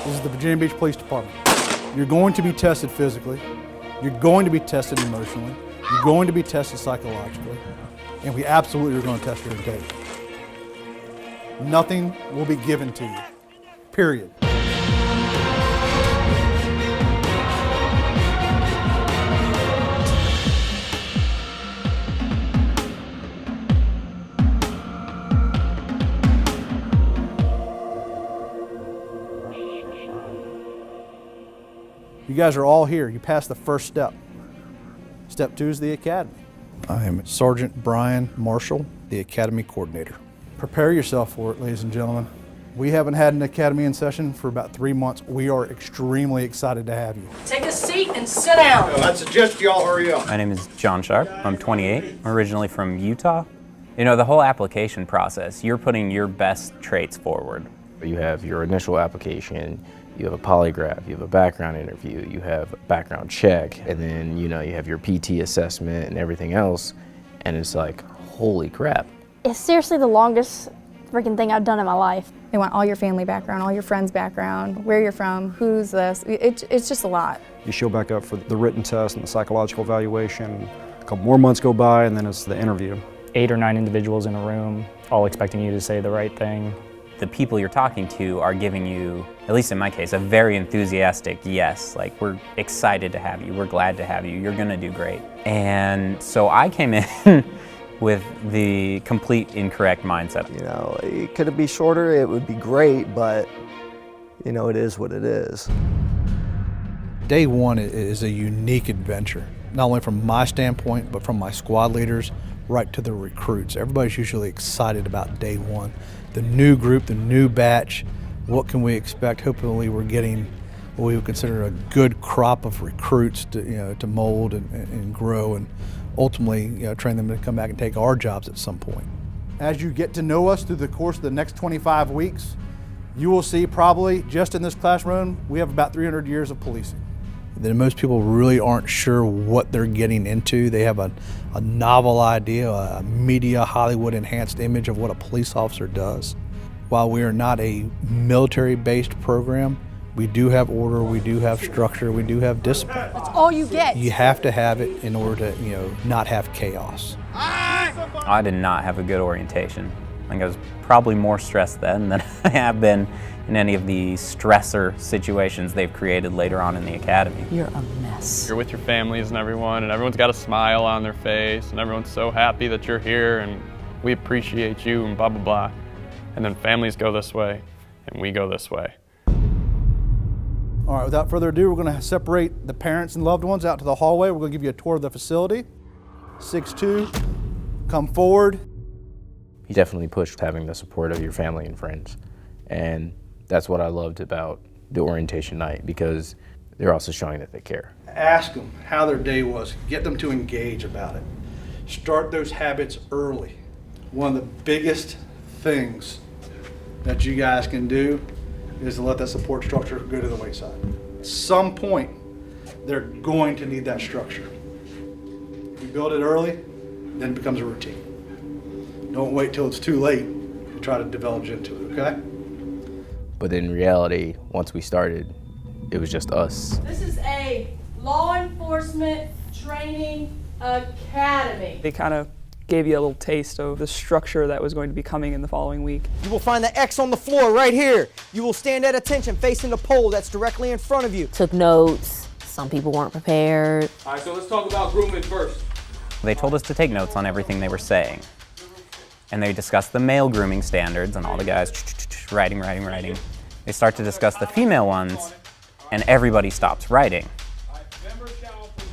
This is the Virginia Beach Police Department. You're going to be tested physically. You're going to be tested emotionally. You're going to be tested psychologically. And we absolutely are going to test your integrity. Nothing will be given to you. Period. You guys are all here. You passed the first step. Step 2 is the academy. I am Sergeant Brian Marshall, the academy coordinator. Prepare yourself for it, ladies and gentlemen. We haven't had an academy in session for about 3 months. We are extremely excited to have you. Take a seat and sit down. I'd suggest y'all hurry up. My name is John Sharp. I'm 28. I'm originally from Utah. You know, the whole application process, you're putting your best traits forward. You have your initial application, you have a polygraph, you have a background interview, you have a background check, and then you have your PT assessment and everything else, and it's like, holy crap. It's seriously the longest freaking thing I've done in my life. They want all your family background, all your friends' background, where you're from, who's this. It's just a lot. You show back up for the written test and the psychological evaluation. A couple more months go by, and then it's the interview. 8 or 9 individuals in a room, all expecting you to say the right thing. The people you're talking to are giving you, at least in my case, a very enthusiastic yes. Like, we're excited to have you, we're glad to have you, you're gonna do great. And so I came in with the complete incorrect mindset. You know, could it be shorter? It would be great, but you know, it is what it is. Day 1 is a unique adventure, not only from my standpoint, but from my squad leaders right to the recruits. Everybody's usually excited about day 1. The new group, the new batch, what can we expect? Hopefully we're getting what we would consider a good crop of recruits to mold and grow and ultimately train them to come back and take our jobs at some point. As you get to know us through the course of the next 25 weeks, you will see probably just in this classroom, we have about 300 years of policing. Then most people really aren't sure what they're getting into. They have a novel idea, a media Hollywood enhanced image of what a police officer does. While we are not a military-based program, we do have order, we do have structure, we do have discipline. That's all you get. You have to have it in order to not have chaos. I did not have a good orientation. I think I was probably more stressed then than I have been in any of the stressor situations they've created later on in the academy. You're a mess. You're with your families and everyone's got a smile on their face, and everyone's so happy that you're here, and we appreciate you, and blah, blah, blah. And then families go this way, and we go this way. All right, without further ado, we're going to separate the parents and loved ones out to the hallway. We're going to give you a tour of the facility. 6'2", come forward. You definitely pushed having the support of your family and friends. And that's what I loved about the orientation night, because they're also showing that they care. Ask them how their day was. Get them to engage about it. Start those habits early. One of the biggest things that you guys can do is to let that support structure go to the wayside. At some point, they're going to need that structure. If you build it early, then it becomes a routine. Don't wait till it's too late to try to develop into it, okay? But in reality, once we started, it was just us. This is a law enforcement training academy. They kind of gave you a little taste of the structure that was going to be coming in the following week. You will find the X on the floor right here. You will stand at attention facing the pole that's directly in front of you. Took notes. Some people weren't prepared. All right, so let's talk about grooming first. They told us to take notes on everything they were saying. And they discussed the male grooming standards, and all the guys writing. They start to discuss the female ones, and everybody stops writing.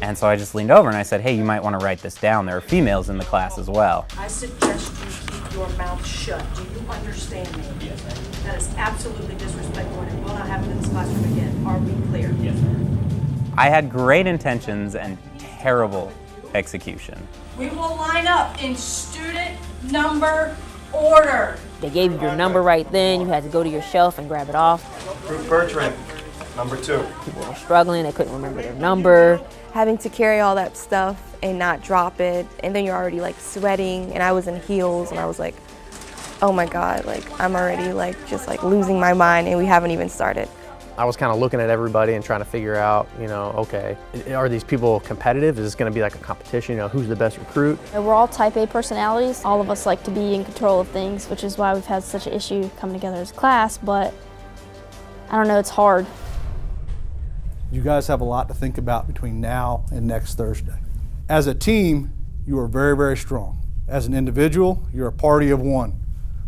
And so I just leaned over and I said, hey, you might want to write this down. There are females in the class as well. I suggest you keep your mouth shut. Do you understand me? Yes, ma'am. That is absolutely disrespectful, and it will not happen in this classroom again. Are we clear? Yes, ma'am. I had great intentions and terrible execution. We will line up in student number order. They gave you your number right then. You had to go to your shelf and grab it off. Group Bertrand, number 2. People were struggling. They couldn't remember their number. Having to carry all that stuff and not drop it, and then you're already like sweating, and I was in heels, and I was like, oh my God, like I'm already like just like losing my mind, and we haven't even started. I was kind of looking at everybody and trying to figure out, you know, okay, are these people competitive? Is this going to be like a competition? You know, who's the best recruit? We're all type A personalities. All of us like to be in control of things, which is why we've had such an issue coming together as a class, but I don't know, it's hard. You guys have a lot to think about between now and next Thursday. As a team, you are very, very strong. As an individual, you're a party of one.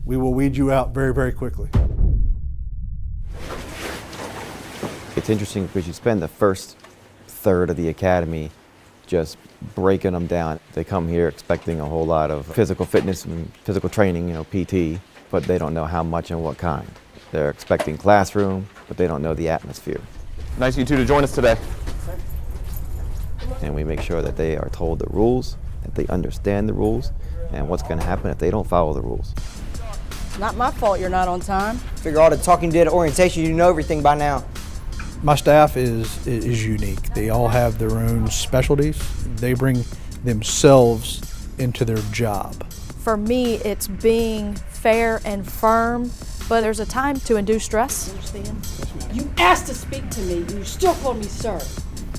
We will weed you out very, very quickly. It's interesting because you spend the first third of the academy just breaking them down. They come here expecting a whole lot of physical fitness and physical training, you know, PT, but they don't know how much and what kind. They're expecting classroom, but they don't know the atmosphere. Nice of you two to join us today. And we make sure that they are told the rules, that they understand the rules, and what's going to happen if they don't follow the rules. Not my fault you're not on time. Figure all the talking did at orientation, you know everything by now. My staff is unique. They all have their own specialties. They bring themselves into their job. For me, it's being fair and firm, but there's a time to induce stress. You asked to speak to me, you still call me sir.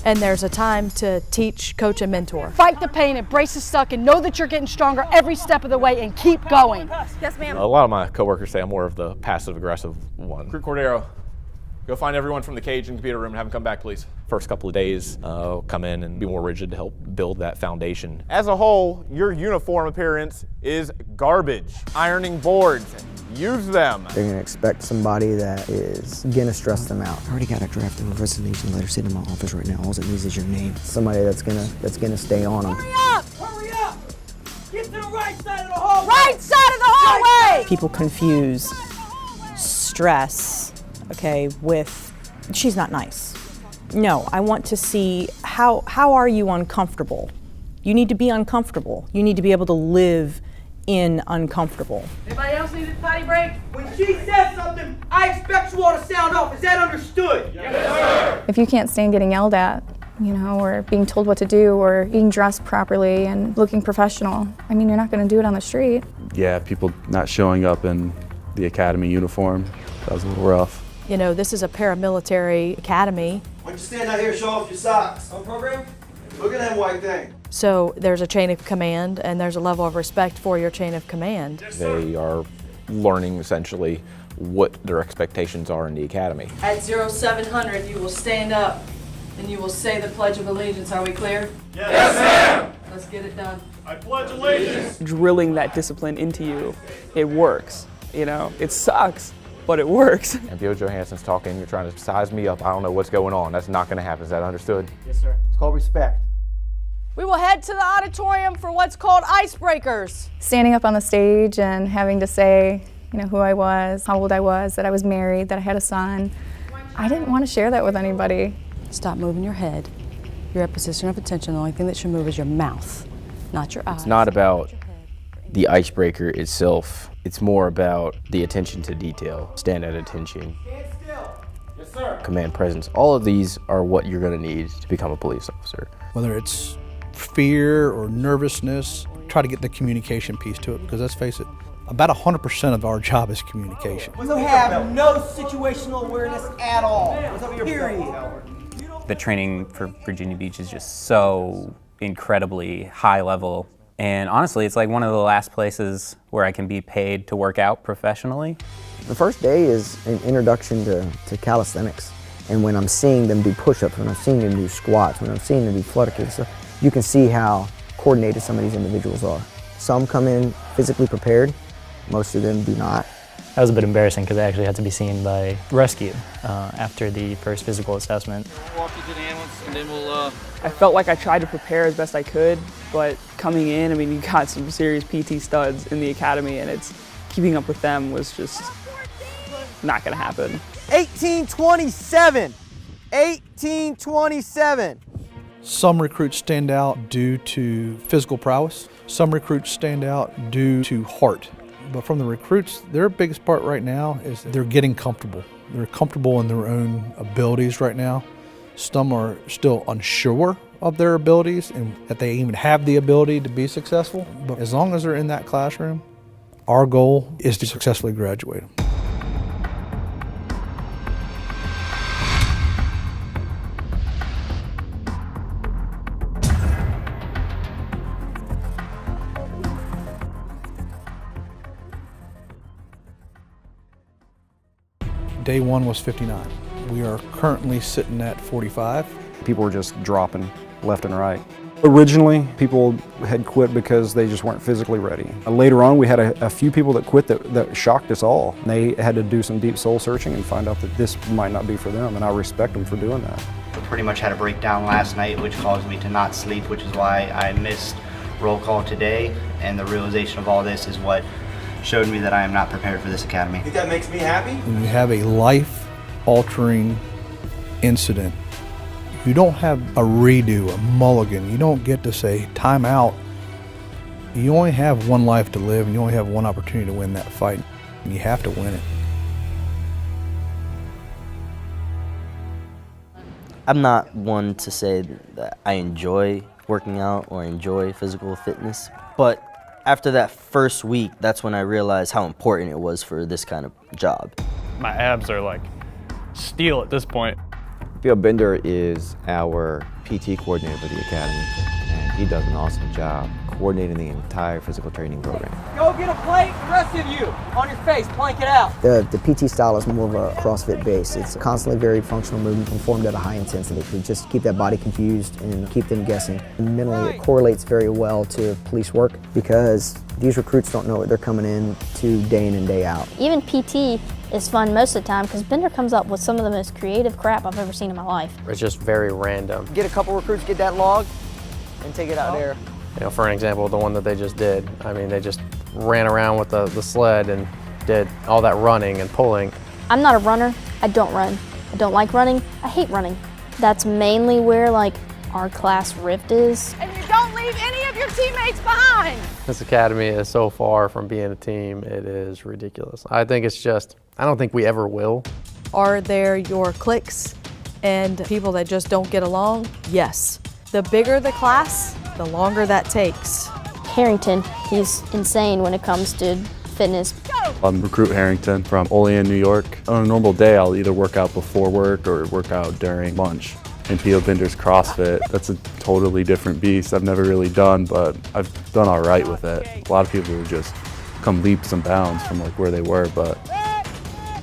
And there's a time to teach, coach, and mentor. Fight the pain, embrace the suck, and know that you're getting stronger every step of the way, and keep going. Yes, ma'am. A lot of my coworkers say I'm more of the passive-aggressive one. Recruit Cordero, go find everyone from the cage and computer room and have them come back, please. First couple of days, come in and be more rigid to help build that foundation. As a whole, your uniform appearance is garbage. Ironing boards, use them. They're gonna expect somebody that is gonna stress them out. I already got a draft of a resignation letter sitting in my office right now. All it needs is your name. Somebody that's gonna stay on them. Hurry up! Hurry up! Get to the right side of the hallway! Right side of the hallway! People confuse stress, okay, with she's not nice. No, I want to see how are you uncomfortable? You need to be uncomfortable. You need to be able to live in uncomfortable. Anybody else need a potty break? When she says something, I expect you all to sound off. Is that understood? Yes, sir. If you can't stand getting yelled at, you know, or being told what to do, or being dressed properly and looking professional, I mean, you're not going to do it on the street. Yeah, people not showing up in the academy uniform, that was a little rough. You know, this is a paramilitary academy. Why don't you stand out here and show off your socks? On program? Look at that white thing. So there's a chain of command, and there's a level of respect for your chain of command. They are learning essentially what their expectations are in the academy. At 0700, you will stand up and you will say the Pledge of Allegiance. Are we clear? Yes, ma'am. Let's get it done. I pledge allegiance. Drilling that discipline into you, it works. You know, it sucks, but it works. And Bill Johansson's talking, you're trying to size me up. I don't know what's going on. That's not going to happen. Is that understood? Yes, sir. It's called respect. We will head to the auditorium for what's called icebreakers. Standing up on the stage and having to say, you know, who I was, how old I was, that I was married, that I had a son. I didn't want to share that with anybody. Stop moving your head. You're at position of attention. The only thing that should move is your mouth, not your eyes. It's not about the icebreaker itself. It's more about the attention to detail, stand at attention, Yes, sir. command presence. All of these are what you're going to need to become a police officer. Whether it's fear or nervousness, try to get the communication piece to it, because let's face it, about 100% of our job is communication. You have no situational awareness at all. Period. The training for Virginia Beach is just so incredibly high level. And honestly, it's like one of the last places where I can be paid to work out professionally. The first day is an introduction to calisthenics. And when I'm seeing them do push-ups, when I'm seeing them do squats, when I'm seeing them do flutter kicks, you can see how coordinated some of these individuals are. Some come in physically prepared, most of them do not. That was a bit embarrassing because I actually had to be seen by rescue after the first physical assessment. We'll walk you to the ambulance and then we'll I felt like I tried to prepare as best I could, but coming in, I mean, you got some serious PT studs in the academy, and it's keeping up with them was just not gonna happen. 1827. 1827. Some recruits stand out due to physical prowess. Some recruits stand out due to heart. But from the recruits, their biggest part right now is they're getting comfortable. They're comfortable in their own abilities right now. Some are still unsure of their abilities and that they even have the ability to be successful. But as long as they're in that classroom, our goal is to successfully graduate them. Day one was 59. We are currently sitting at 45. People were just dropping left and right. Originally, people had quit because they just weren't physically ready. Later on, we had a few people that quit that shocked us all. They had to do some deep soul searching and find out that this might not be for them, and I respect them for doing that. I pretty much had a breakdown last night, which caused me to not sleep, which is why I missed roll call today, and the realization of all this is what showed me that I am not prepared for this academy. Think that makes me happy? When you have a life-altering incident, you don't have a redo, a mulligan. You don't get to say, time out. You only have one life to live, and you only have one opportunity to win that fight, and you have to win it. I'm not one to say that I enjoy working out or enjoy physical fitness, but after that first week, that's when I realized how important it was for this kind of job. My abs are like steel at this point. Bill Bender is our PT coordinator for the academy, and he does an awesome job coordinating the entire physical training program. Go get a plate, the rest of you, on your face, plank it out. The PT style is more of a CrossFit base. It's a constantly varied functional movement performed at a high intensity to just keep that body confused and keep them guessing. And mentally, it correlates very well to police work because these recruits don't know what they're coming in to day in and day out. Even PT is fun most of the time because Bender comes up with some of the most creative crap I've ever seen in my life. It's just very random. Get a couple recruits, get that log, and take it out there. You know, for an example, the one that they just did, I mean, they just ran around with the sled and did all that running and pulling. I'm not a runner. I don't run. I don't like running. I hate running. That's mainly where like our class rift is. And you don't leave any of your teammates behind. This academy is so far from being a team, it is ridiculous. I think it's just, I don't think we ever will. Are there your cliques and people that just don't get along? Yes. The bigger the class, the longer that takes. Harrington, he's insane when it comes to fitness. I'm Recruit Harrington from Olean, New York. On a normal day, I'll either work out before work or work out during lunch. And P.O. Bender's CrossFit, that's a totally different beast. I've never really done, but I've done all right with it. A lot of people would just come leaps and bounds from like where they were, but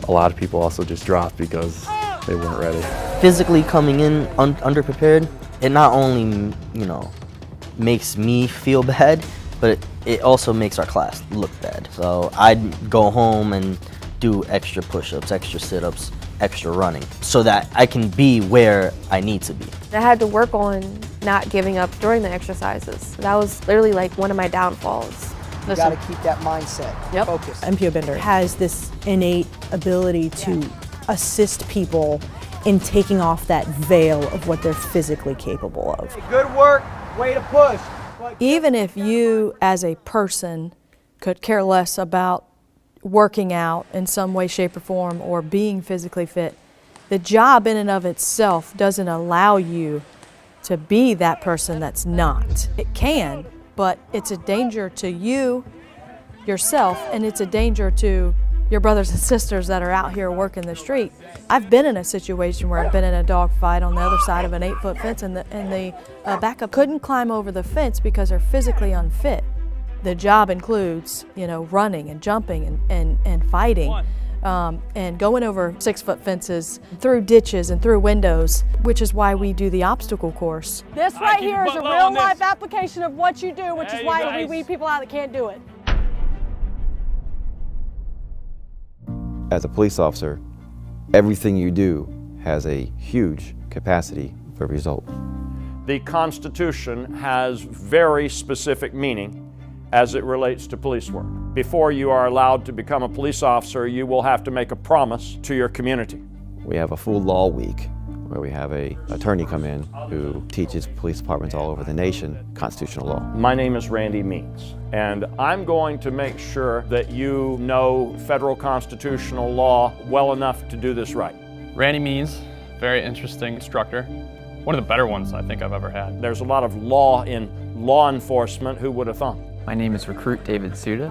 a lot of people also just dropped because they weren't ready. Physically coming in underprepared, it not only, you know, makes me feel bad, but it also makes our class look bad. So I'd go home and do extra push-ups, extra sit-ups, extra running, so that I can be where I need to be. I had to work on not giving up during the exercises. That was literally like one of my downfalls. You gotta keep that mindset, focused. MPO Bender has this innate ability to assist people in taking off that veil of what they're physically capable of. Good work, way to push. Even if you as a person could care less about working out in some way, shape, or form or being physically fit, the job in and of itself doesn't allow you to be that person that's not. It can, but it's a danger to you, yourself, and it's a danger to your brothers and sisters that are out here working the street. I've been in a situation where I've been in a dog fight on the other side of an 8-foot fence and the backup couldn't climb over the fence because they're physically unfit. The job includes, you know, running and jumping and fighting and going over 6-foot fences, through ditches and through windows, which is why we do the obstacle course. This right here is a real life application of what you do, which is why we weed people out that can't do it. As a police officer, everything you do has a huge capacity for result. The Constitution has very specific meaning as it relates to police work. Before you are allowed to become a police officer, you will have to make a promise to your community. We have a full law week where we have an attorney come in who teaches police departments all over the nation constitutional law. My name is Randy Means, and I'm going to make sure that you know federal constitutional law well enough to do this right. Randy Means, very interesting instructor. one of the better ones I think I've ever had. There's a lot of law in law enforcement, who would have thought? My name is Recruit David Suda.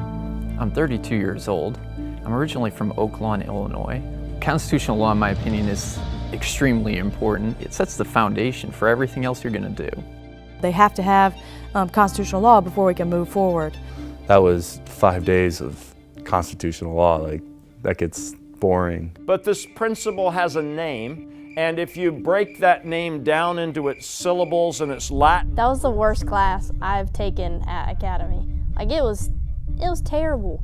I'm 32 years old. I'm originally from Oak Lawn, Illinois. Constitutional law, in my opinion, is extremely important. It sets the foundation for everything else you're going to do. They have to have constitutional law before we can move forward. That was 5 days of constitutional law. Like, that gets boring. But this principle has a name, and if you break that name down into its syllables and its Latin. That was the worst class I've taken at Academy. Like, it was terrible.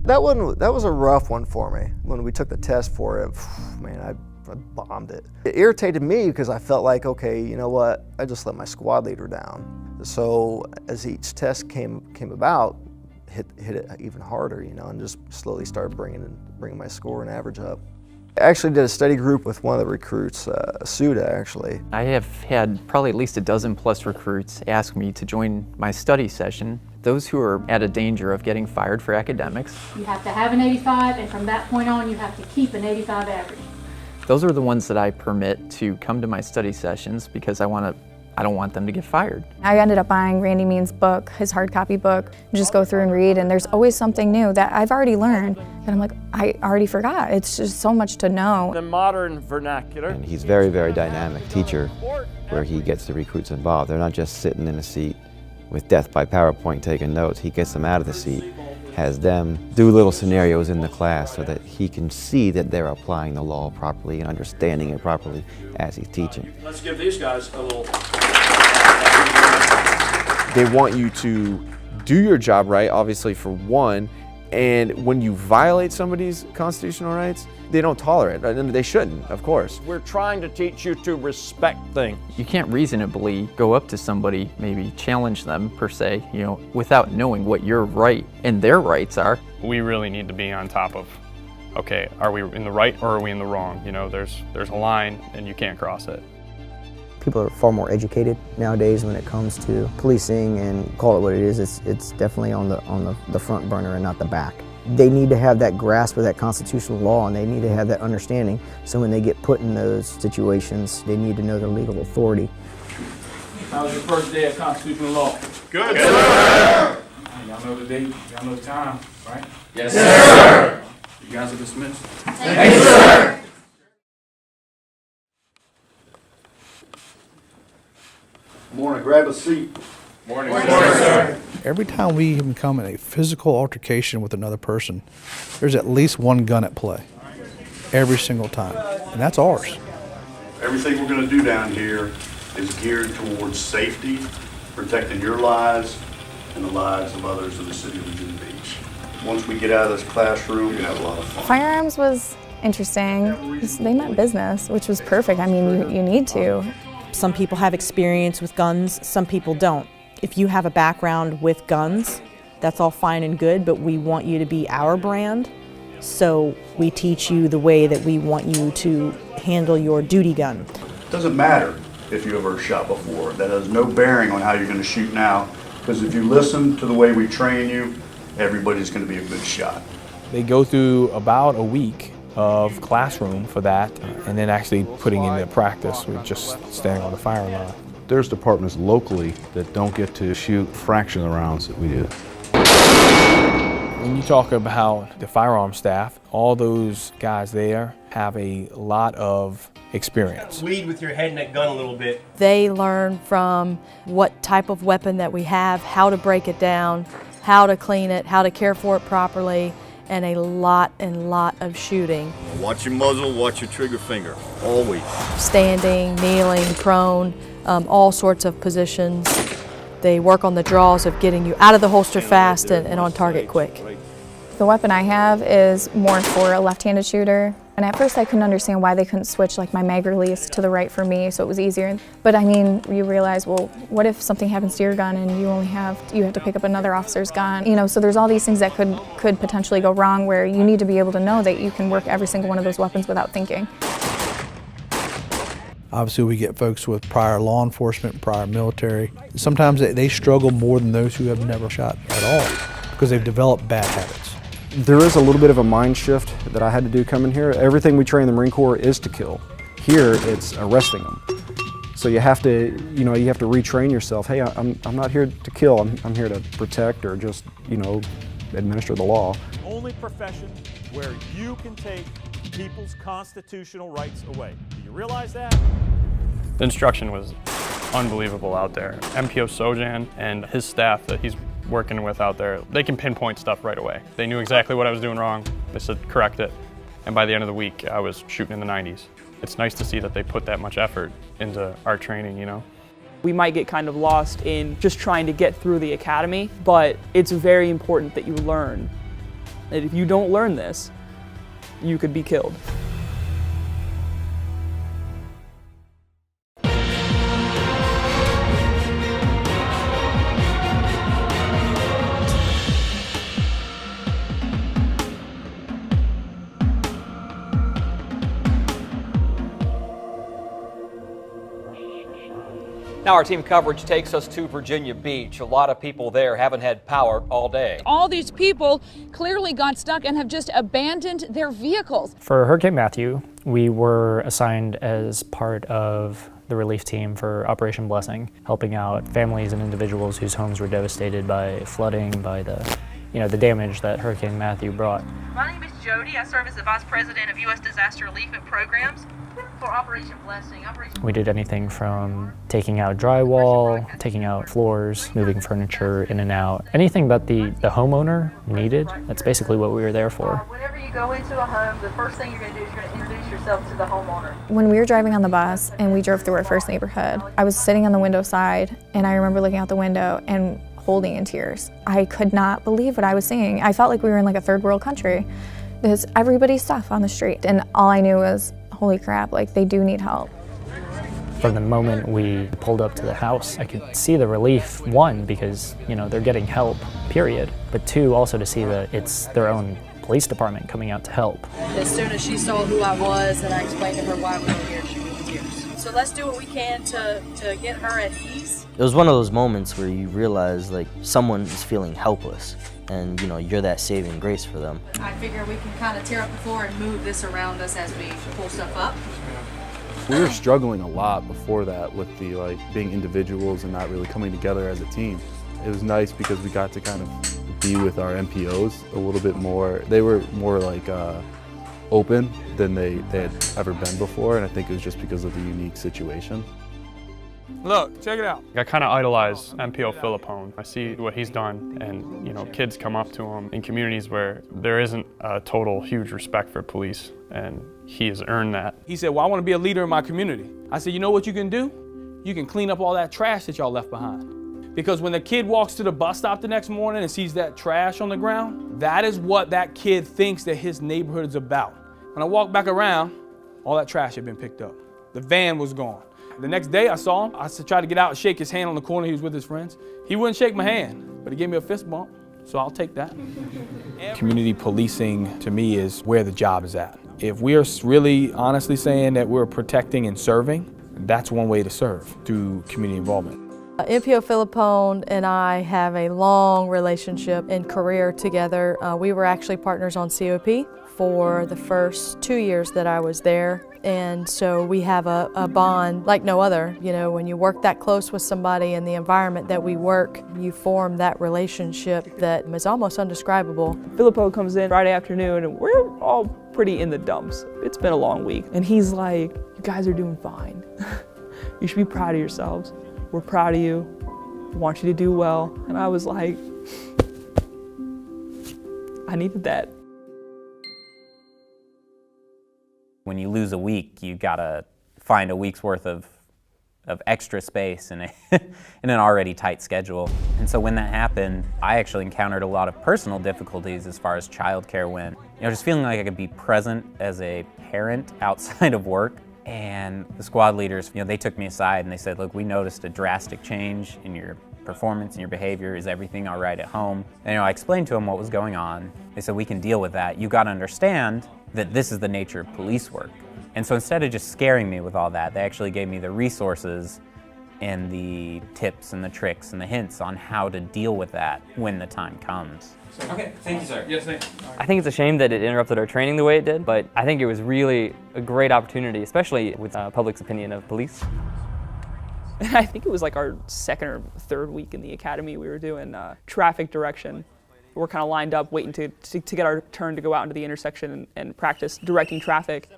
That was a rough one for me. When we took the test for it, man, I bombed it. It irritated me because I felt like, okay, you know what? I just let my squad leader down. So as each test came about, hit it even harder, you know, and just slowly started bringing my score and average up. I actually did a study group with one of the recruits, Suda, actually. I have had probably at least a dozen plus recruits ask me to join my study session. Those who are at a danger of getting fired for academics. You have to have an 85, and from that point on, you have to keep an 85 average. Those are the ones that I permit to come to my study sessions because I don't want them to get fired. I ended up buying Randy Means' book, his hard copy book, just go through and read, and there's always something new that I've already learned that I'm like, I already forgot. It's just so much to know. The modern vernacular. And he's very, very dynamic teacher where he gets the recruits involved. They're not just sitting in a seat with death by PowerPoint taking notes. He gets them out of the seat, has them do little scenarios in the class so that he can see that they're applying the law properly and understanding it properly as he's teaching. Let's give these guys a little. They want you to do your job right, obviously, for one, and when you violate somebody's constitutional rights, they don't tolerate it, and they shouldn't, of course. We're trying to teach you to respect things. You can't reasonably go up to somebody, maybe challenge them per se, you know, without knowing what your right and their rights are. We really need to be on top of, okay, are we in the right or are we in the wrong? You know, there's a line and you can't cross it. People are far more educated nowadays when it comes to policing, and call it what it is, it's definitely on the front burner and not the back. They need to have that grasp of that constitutional law, and they need to have that understanding, so when they get put in those situations, they need to know their legal authority. How was your first day of constitutional law? Good, sir. Y'all know the date, y'all know the time, right? Yes, sir. You guys are dismissed. Thank you, sir. Morning, grab a seat. Morning, sir. Every time we even come in a physical altercation with another person, there's at least one gun at play. Every single time. And that's ours. Everything we're going to do down here is geared towards safety, protecting your lives and the lives of others in the city of Virginia Beach. Once we get out of this classroom, we're going to have a lot of fun. Firearms was interesting. They meant business, which was perfect. I mean, you need to. Some people have experience with guns, some people don't. If you have a background with guns, that's all fine and good, but we want you to be our brand. So we teach you the way that we want you to handle your duty gun. It doesn't matter if you ever shot before. That has no bearing on how you're going to shoot now, because if you listen to the way we train you, everybody's going to be a good shot. They go through about a week of classroom for that, and then actually putting into practice with just standing on the firing line. There's departments locally that don't get to shoot a fraction of the rounds that we do. When you talk about the firearm staff, all those guys there have a lot of experience. Lead with your head in that gun a little bit. They learn from what type of weapon that we have, how to break it down, how to clean it, how to care for it properly, and a lot of shooting. Watch your muzzle, watch your trigger finger, always. Standing, kneeling, prone, all sorts of positions. They work on the draws of getting you out of the holster fast and on target quick. The weapon I have is more for a left-handed shooter. And at first I couldn't understand why they couldn't switch like my mag release to the right for me, so it was easier. But I mean, you realize, well, what if something happens to your gun and you have to pick up another officer's gun? You know, so there's all these things that could potentially go wrong, where you need to be able to know that you can work every single one of those weapons without thinking. Obviously, we get folks with prior law enforcement, prior military. Sometimes they struggle more than those who have never shot at all because they've developed bad habits. There is a little bit of a mind shift that I had to do coming here. Everything we train in the Marine Corps is to kill. Here, it's arresting them. So you have to retrain yourself. Hey, I'm not here to kill. I'm here to protect or just, administer the law. Only profession where you can take people's constitutional rights away. Do you realize that? The instruction was unbelievable out there. MPO Sojan and his staff that he's working with out there, they can pinpoint stuff right away. They knew exactly what I was doing wrong. They said, correct it. And by the end of the week, I was shooting in the 90s. It's nice to see that they put that much effort into our training, We might get kind of lost in just trying to get through the academy, but it's very important that you learn. And if you don't learn this, you could be killed. Now our team coverage takes us to Virginia Beach. A lot of people there haven't had power all day. All these people clearly got stuck and have just abandoned their vehicles. For Hurricane Matthew, we were assigned as part of the relief team for Operation Blessing, helping out families and individuals whose homes were devastated by flooding, by the damage that Hurricane Matthew brought. My name is Jody. I serve as the Vice President of U.S. Disaster Relief and Programs for Operation Blessing. We did anything from taking out drywall, taking out floors, moving furniture in and out. Anything that the homeowner needed, that's basically what we were there for. Whenever you go into a home, the first thing you're going to do is you're going to introduce yourself to the homeowner. When we were driving on the bus and we drove through our first neighborhood, I was sitting on the window side and I remember looking out the window and holding in tears. I could not believe what I was seeing. I felt like we were in like a third world country. There's everybody's stuff on the street and all I knew was, holy crap, like they do need help. From the moment we pulled up to the house, I could see the relief, one, because they're getting help, period, but two, also to see that it's their own police department coming out to help. As soon as she saw who I was and I explained to her why we were here, she was in tears. So let's do what we can to get her at ease. It was one of those moments where you realize like someone is feeling helpless and you're that saving grace for them. I figure we can kind of tear up the floor and move this around us as we pull stuff up. We were struggling a lot before that with the being individuals and not really coming together as a team. It was nice because we got to kind of be with our MPOs a little bit more. They were more open than they had ever been before, and I think it was just because of the unique situation. Look, check it out. I kind of idolize MPO Philippone. I see what he's done, and kids come up to him in communities where there isn't a total huge respect for police, and he has earned that. He said, well, I want to be a leader in my community. I said, you know what you can do? You can clean up all that trash that y'all left behind. Because when the kid walks to the bus stop the next morning and sees that trash on the ground, that is what that kid thinks that his neighborhood is about. When I walked back around, all that trash had been picked up. The van was gone. The next day I saw him. I tried to get out and shake his hand on the corner. He was with his friends. He wouldn't shake my hand, but he gave me a fist bump, so I'll take that. Community policing, to me, is where the job is at. If we are really honestly saying that we're protecting and serving, that's one way to serve, through community involvement. MPO Philippone and I have a long relationship and career together. We were actually partners on COP for the first 2 years that I was there. And so we have a bond like no other. When you work that close with somebody in the environment that we work, you form that relationship that is almost undescribable. Filippo comes in Friday afternoon and we're all pretty in the dumps. It's been a long week. And he's like, you guys are doing fine. You should be proud of yourselves. We're proud of you. We want you to do well. And I was like, I needed that. When you lose a week, you gotta find a week's worth of extra space in an already tight schedule. And so when that happened, I actually encountered a lot of personal difficulties as far as childcare went. Just feeling like I could be present as a parent outside of work. And the squad leaders, they took me aside and they said, look, we noticed a drastic change in your performance and your behavior. Is everything all right at home? And I explained to them what was going on. They said, we can deal with that. You gotta understand that this is the nature of police work. And so instead of just scaring me with all that, they actually gave me the resources and the tips and the tricks and the hints on how to deal with that when the time comes. Okay, thank you, sir. Yes, thank you. I think it's a shame that it interrupted our training the way it did, but I think it was really a great opportunity, especially with public's opinion of police. And I think it was like our second or third week in the academy, we were doing traffic direction. We're kind of lined up waiting to get our turn to go out into the intersection and practice directing traffic.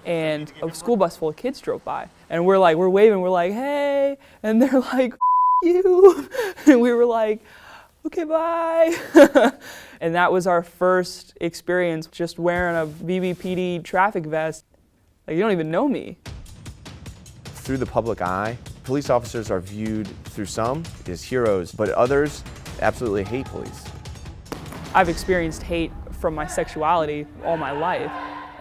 And a school bus full of kids drove by. And we're waving, we're like, hey. And they're like, you. And we were like, okay, bye. And that was our first experience just wearing a VBPD traffic vest. Like, you don't even know me. Through the public eye, police officers are viewed through some as heroes, but others absolutely hate police. I've experienced hate from my sexuality all my life.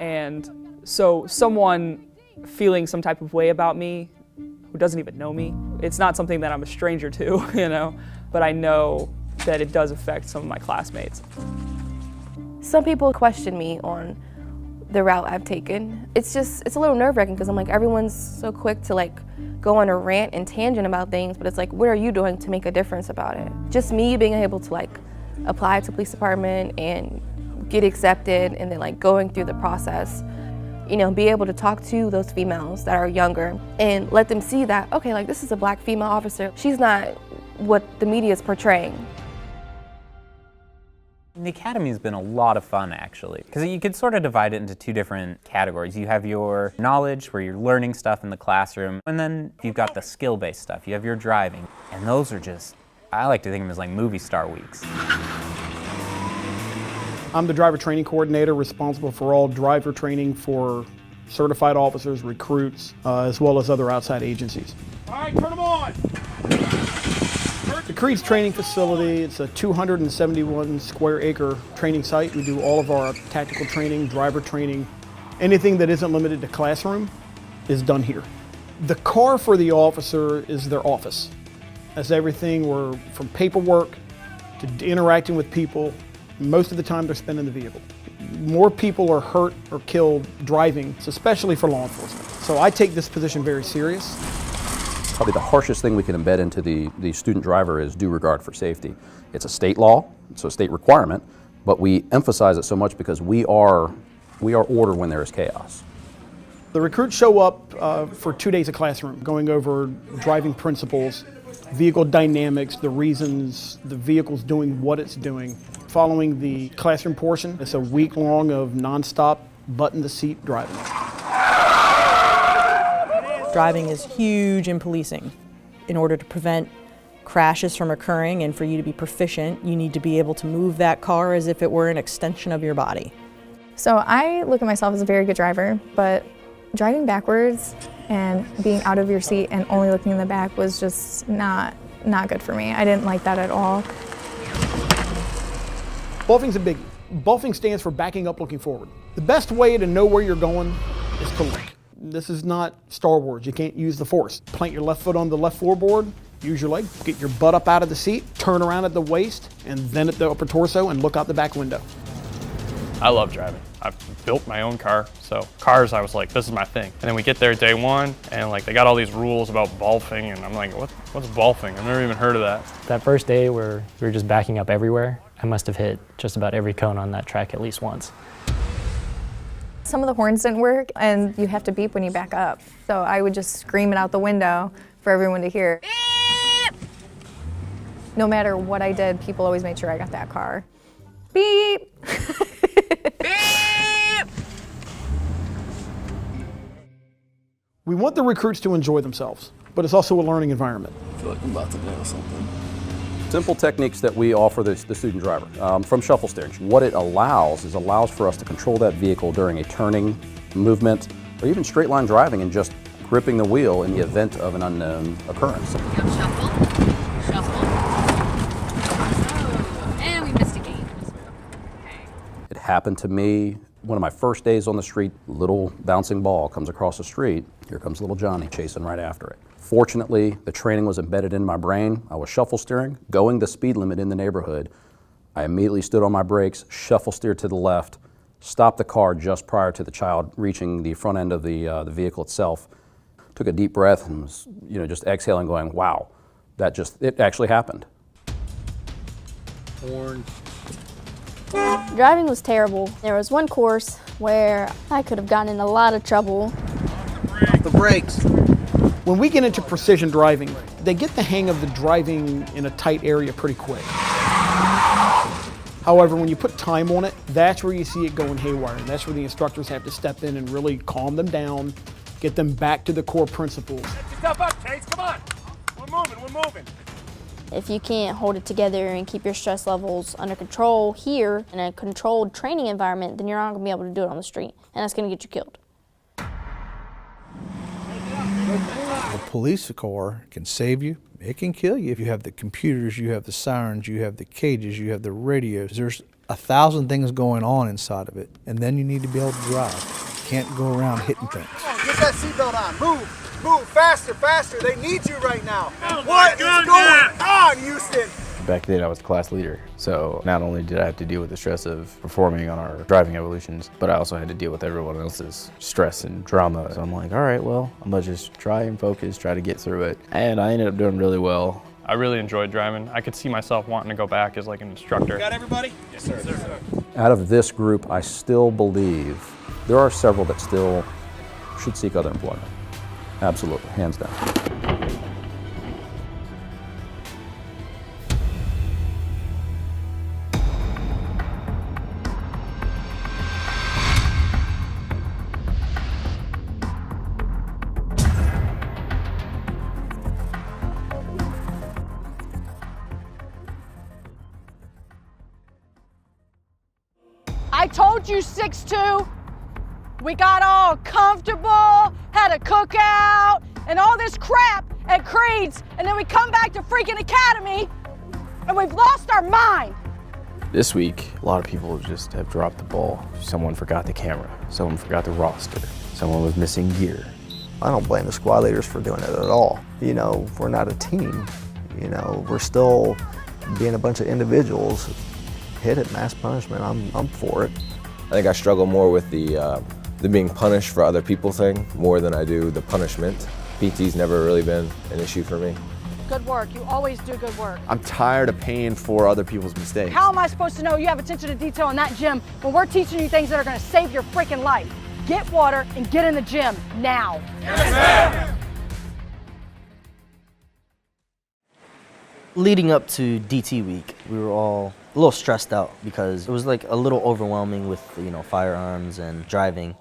And so someone feeling some type of way about me who doesn't even know me, it's not something that I'm a stranger to, you know, but I know that it does affect some of my classmates. Some people question me on the route I've taken. It's a little nerve-wracking because I'm like, everyone's so quick to like go on a rant and tangent about things, but it's like, what are you doing to make a difference about it? Just me being able to like apply to police department and get accepted and then like going through the process, you know, be able to talk to those females that are younger and let them see that, okay, like this is a black female officer. She's not what the media is portraying. The academy's been a lot of fun, actually, because you could sort of divide it into two different categories. You have your knowledge, where you're learning stuff in the classroom, and then you've got the skill-based stuff. You have your driving, and those are just, I like to think of them as like movie star weeks. I'm the driver training coordinator responsible for all driver training for certified officers, recruits, as well as other outside agencies. All right, turn them on. The Creed's training facility, it's a 271 square acre training site. We do all of our tactical training, driver training, anything that isn't limited to classroom is done here. The car for the officer is their office. That's everything from paperwork to interacting with people. Most of the time they're spent in the vehicle. More people are hurt or killed driving, especially for law enforcement. So I take this position very serious. Probably the harshest thing we can embed into the student driver is due regard for safety. It's a state law, it's a state requirement, but we emphasize it so much because we are order when there is chaos. The recruits show up for 2 days of classroom, going over driving principles, vehicle dynamics, the reasons the vehicle's doing what it's doing. Following the classroom portion, it's a week long of nonstop button-to-seat driving. Driving is huge in policing. In order to prevent crashes from occurring and for you to be proficient, you need to be able to move that car as if it were an extension of your body. So I look at myself as a very good driver, but driving backwards and being out of your seat and only looking in the back was just not good for me. I didn't like that at all. Buffing's a biggie. Buffing stands for backing up, looking forward. The best way to know where you're going is to look. This is not Star Wars. You can't use the Force. Plant your left foot on the left floorboard, use your leg, get your butt up out of the seat, turn around at the waist, and then at the upper torso, and look out the back window. I love driving. I've built my own car, so cars, I was like, this is my thing. And then we get there day one, and like they got all these rules about golfing, and I'm like, what's golfing? I've never even heard of that. That first day where we were just backing up everywhere, I must have hit just about every cone on that track at least once. Some of the horns didn't work, and you have to beep when you back up. So I would just scream it out the window for everyone to hear. Beep! No matter what I did, people always made sure I got that car. Beep! Beep! We want the recruits to enjoy themselves, but it's also a learning environment. I feel like I'm about to nail something. Simple techniques that we offer the student driver from shuffle steering. What it allows for us to control that vehicle during a turning movement or even straight line driving and just gripping the wheel in the event of an unknown occurrence. Shuffle. Oh, and we missed a gate. It happened to me one of my first days on the street. Little bouncing ball comes across the street. Here comes little Johnny chasing right after it. Fortunately, the training was embedded in my brain. I was shuffle steering, going the speed limit in the neighborhood. I immediately stood on my brakes, shuffle steered to the left, stopped the car just prior to the child reaching the front end of the vehicle itself. Took a deep breath and was, just exhaling, going, wow, it actually happened. Horn. Driving was terrible. There was one course where I could have gotten in a lot of trouble. Off the brakes. When we get into precision driving, they get the hang of the driving in a tight area pretty quick. However, when you put time on it, that's where you see it going haywire. And that's where the instructors have to step in and really calm them down, get them back to the core principles. Get yourself up, Chase, come on. We're moving. If you can't hold it together and keep your stress levels under control here in a controlled training environment, then you're not going to be able to do it on the street, and that's going to get you killed. The police corps can save you. It can kill you if you have the computers, you have the sirens, you have the cages, you have the radios. There's 1,000 things going on inside of it, and then you need to be able to drive. You can't go around hitting things. Get that seatbelt on. Move, faster. They need you right now. What is going on, Houston? Back then I was the class leader, so not only did I have to deal with the stress of performing on our driving evolutions, but I also had to deal with everyone else's stress and drama. So I'm like, all right, well, I'm gonna just try and focus, try to get through it. And I ended up doing really well. I really enjoyed driving. I could see myself wanting to go back as like an instructor. Got everybody? Yes, sir. Yes, sir. Out of this group, I still believe there are several that still should seek other employment. Absolutely, hands down. I told you 6'2". We got all comfortable, had a cookout, and all this crap at Creed's, and then we come back to freaking Academy, and we've lost our mind. This week, a lot of people just have dropped the ball. Someone forgot the camera, someone forgot the roster, someone was missing gear. I don't blame the squad leaders for doing it at all. You know, we're not a team. You know, we're still being a bunch of individuals. Hit it, mass punishment, I'm for it. I think I struggle more with the being punished for other people thing more than I do the punishment. PT's never really been an issue for me. Good work. You always do good work. I'm tired of paying for other people's mistakes. How am I supposed to know you have attention to detail in that gym when we're teaching you things that are going to save your freaking life? Get water and get in the gym now. Yes, ma'am. Leading up to DT week, we were all a little stressed out because it was like a little overwhelming with, you know, firearms and driving.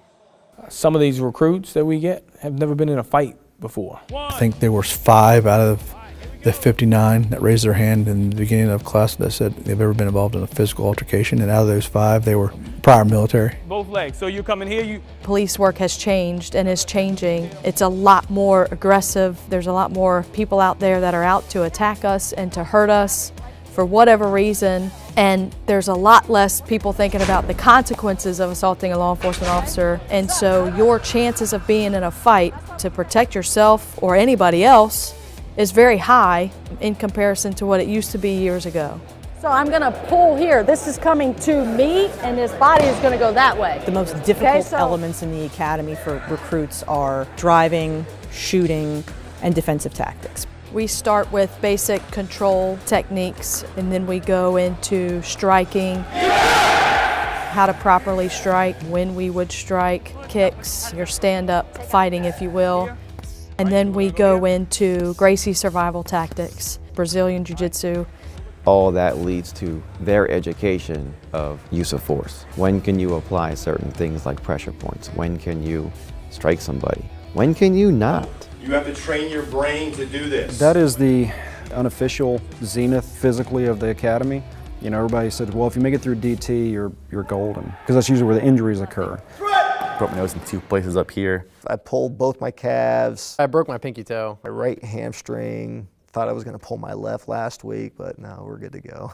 Some of these recruits that we get have never been in a fight before. I think there was 5 out of the 59 that raised their hand in the beginning of class that said they've ever been involved in a physical altercation, and out of those 5, they were prior military. Both legs. So you come in here, Police work has changed and is changing. It's a lot more aggressive. There's a lot more people out there that are out to attack us and to hurt us for whatever reason. And there's a lot less people thinking about the consequences of assaulting a law enforcement officer. And so your chances of being in a fight to protect yourself or anybody else is very high in comparison to what it used to be years ago. So I'm going to pull here. This is coming to me, and this body is going to go that way. The most difficult elements in the academy for recruits are driving, shooting, and defensive tactics. We start with basic control techniques, and then we go into striking, how to properly strike, when we would strike, kicks, your stand-up fighting, if you will. And then we go into Gracie survival tactics, Brazilian Jiu-Jitsu. All that leads to their education of use of force. When can you apply certain things like pressure points? When can you strike somebody? When can you not? You have to train your brain to do this. That is the unofficial zenith physically of the academy. You know, everybody said, well, if you make it through DT, you're golden, because that's usually where the injuries occur. Broke my nose in 2 places up here. I pulled both my calves. I broke my pinky toe. My right hamstring. Thought I was going to pull my left last week, but no, we're good to go.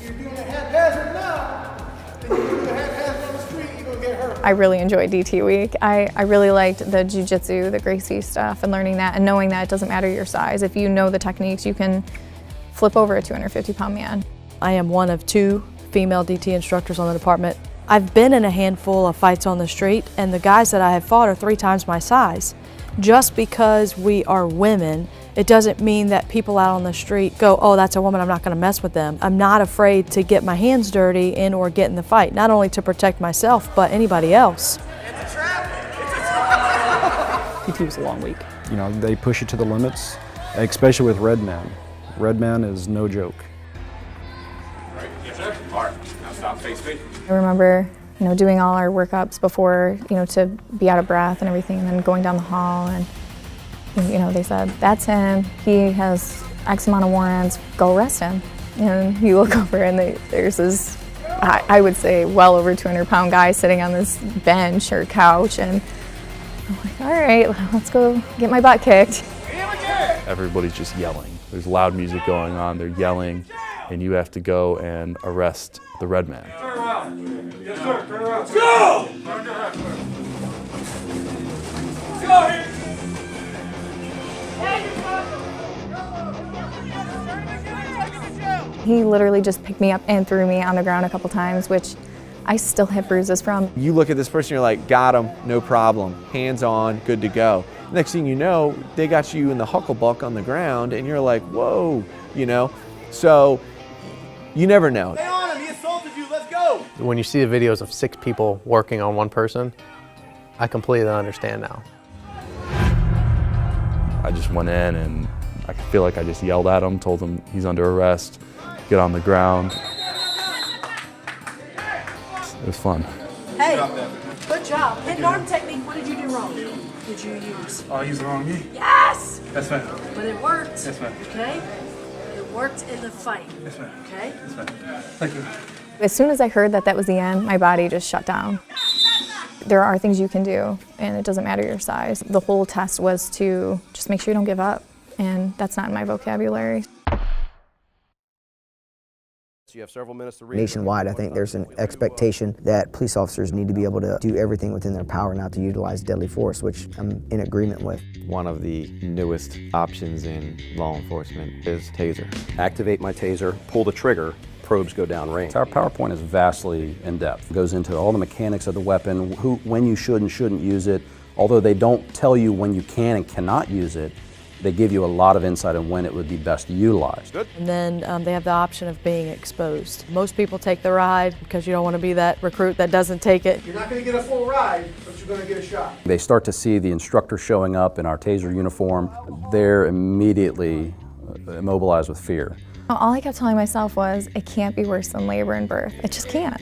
You're doing a haphazard now, and you're doing a haphazard on the street, you're going to get hurt. I really enjoyed DT week. I really liked the jiu-jitsu, the Gracie stuff, and learning that and knowing that it doesn't matter your size. If you know the techniques, you can flip over a 250-pound man. I am one of 2 female DT instructors on the department. I've been in a handful of fights on the street, and the guys that I have fought are 3 times my size. Just because we are women, it doesn't mean that people out on the street go, oh, that's a woman, I'm not going to mess with them. I'm not afraid to get my hands dirty and or get in the fight, not only to protect myself, but anybody else. PT was a long week. You know, they push you to the limits, especially with red men. Red men is no joke. Right, yes sir. All right, now stop, face me. I remember, doing all our workups before, to be out of breath and everything, and then going down the hall and, they said, that's him, he has X amount of warrants, go arrest him. And you look over and there's this, I would say, well over 200-pound guy sitting on this bench or couch, and I'm like, all right, let's go get my butt kicked. Everybody's just yelling. There's loud music going on, they're yelling, and you have to go and arrest the red man. Turn around. Yes, sir. Turn around. Let's go! Let's go here. He literally just picked me up and threw me on the ground a couple times, which I still have bruises from. You look at this person, you're like, got him, no problem, hands on, good to go. Next thing you know, they got you in the hucklebuck on the ground, and you're like, whoa, So you never know. Stay on him, he assaulted you, let's go! When you see the videos of 6 people working on one person, I completely understand now. I just went in and I feel like I just yelled at him, told him he's under arrest, get on the ground. It was fun. Hey, good job. Hidden arm technique, what did you do wrong? Did you use? Oh, I used the wrong knee. Yes! That's fine. But it worked. That's fine. Okay? It worked in the fight. That's fine. Okay? That's fine. Thank you. As soon as I heard that was the end, my body just shut down. There are things you can do, and it doesn't matter your size. The whole test was to just make sure you don't give up, and that's not in my vocabulary. You have several minutes to read. Nationwide, I think there's an expectation that police officers need to be able to do everything within their power not to utilize deadly force, which I'm in agreement with. One of the newest options in law enforcement is taser. Activate my taser, pull the trigger, probes go down range. Our PowerPoint is vastly in-depth. It goes into all the mechanics of the weapon, when you should and shouldn't use it. Although they don't tell you when you can and cannot use it, they give you a lot of insight on when it would be best utilized. And then they have the option of being exposed. Most people take the ride because you don't want to be that recruit that doesn't take it. You're not going to get a full ride, but you're going to get a shot. They start to see the instructor showing up in our taser uniform. They're immediately immobilized with fear. All I kept telling myself was, it can't be worse than labor and birth. It just can't.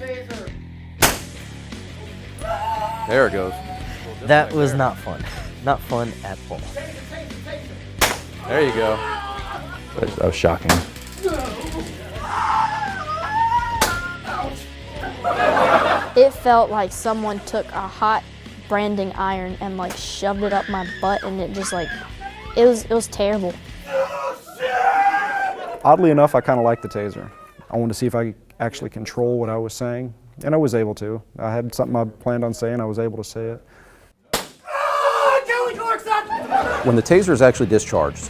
There it goes. That was not fun. Not fun at all. There you go. That was shocking. It felt like someone took a hot branding iron and shoved it up my butt, and it just it was terrible. Oddly enough, I kind of liked the taser. I wanted to see if I could actually control what I was saying, and I was able to. I had something I planned on saying, I was able to say it. When the taser is actually discharged,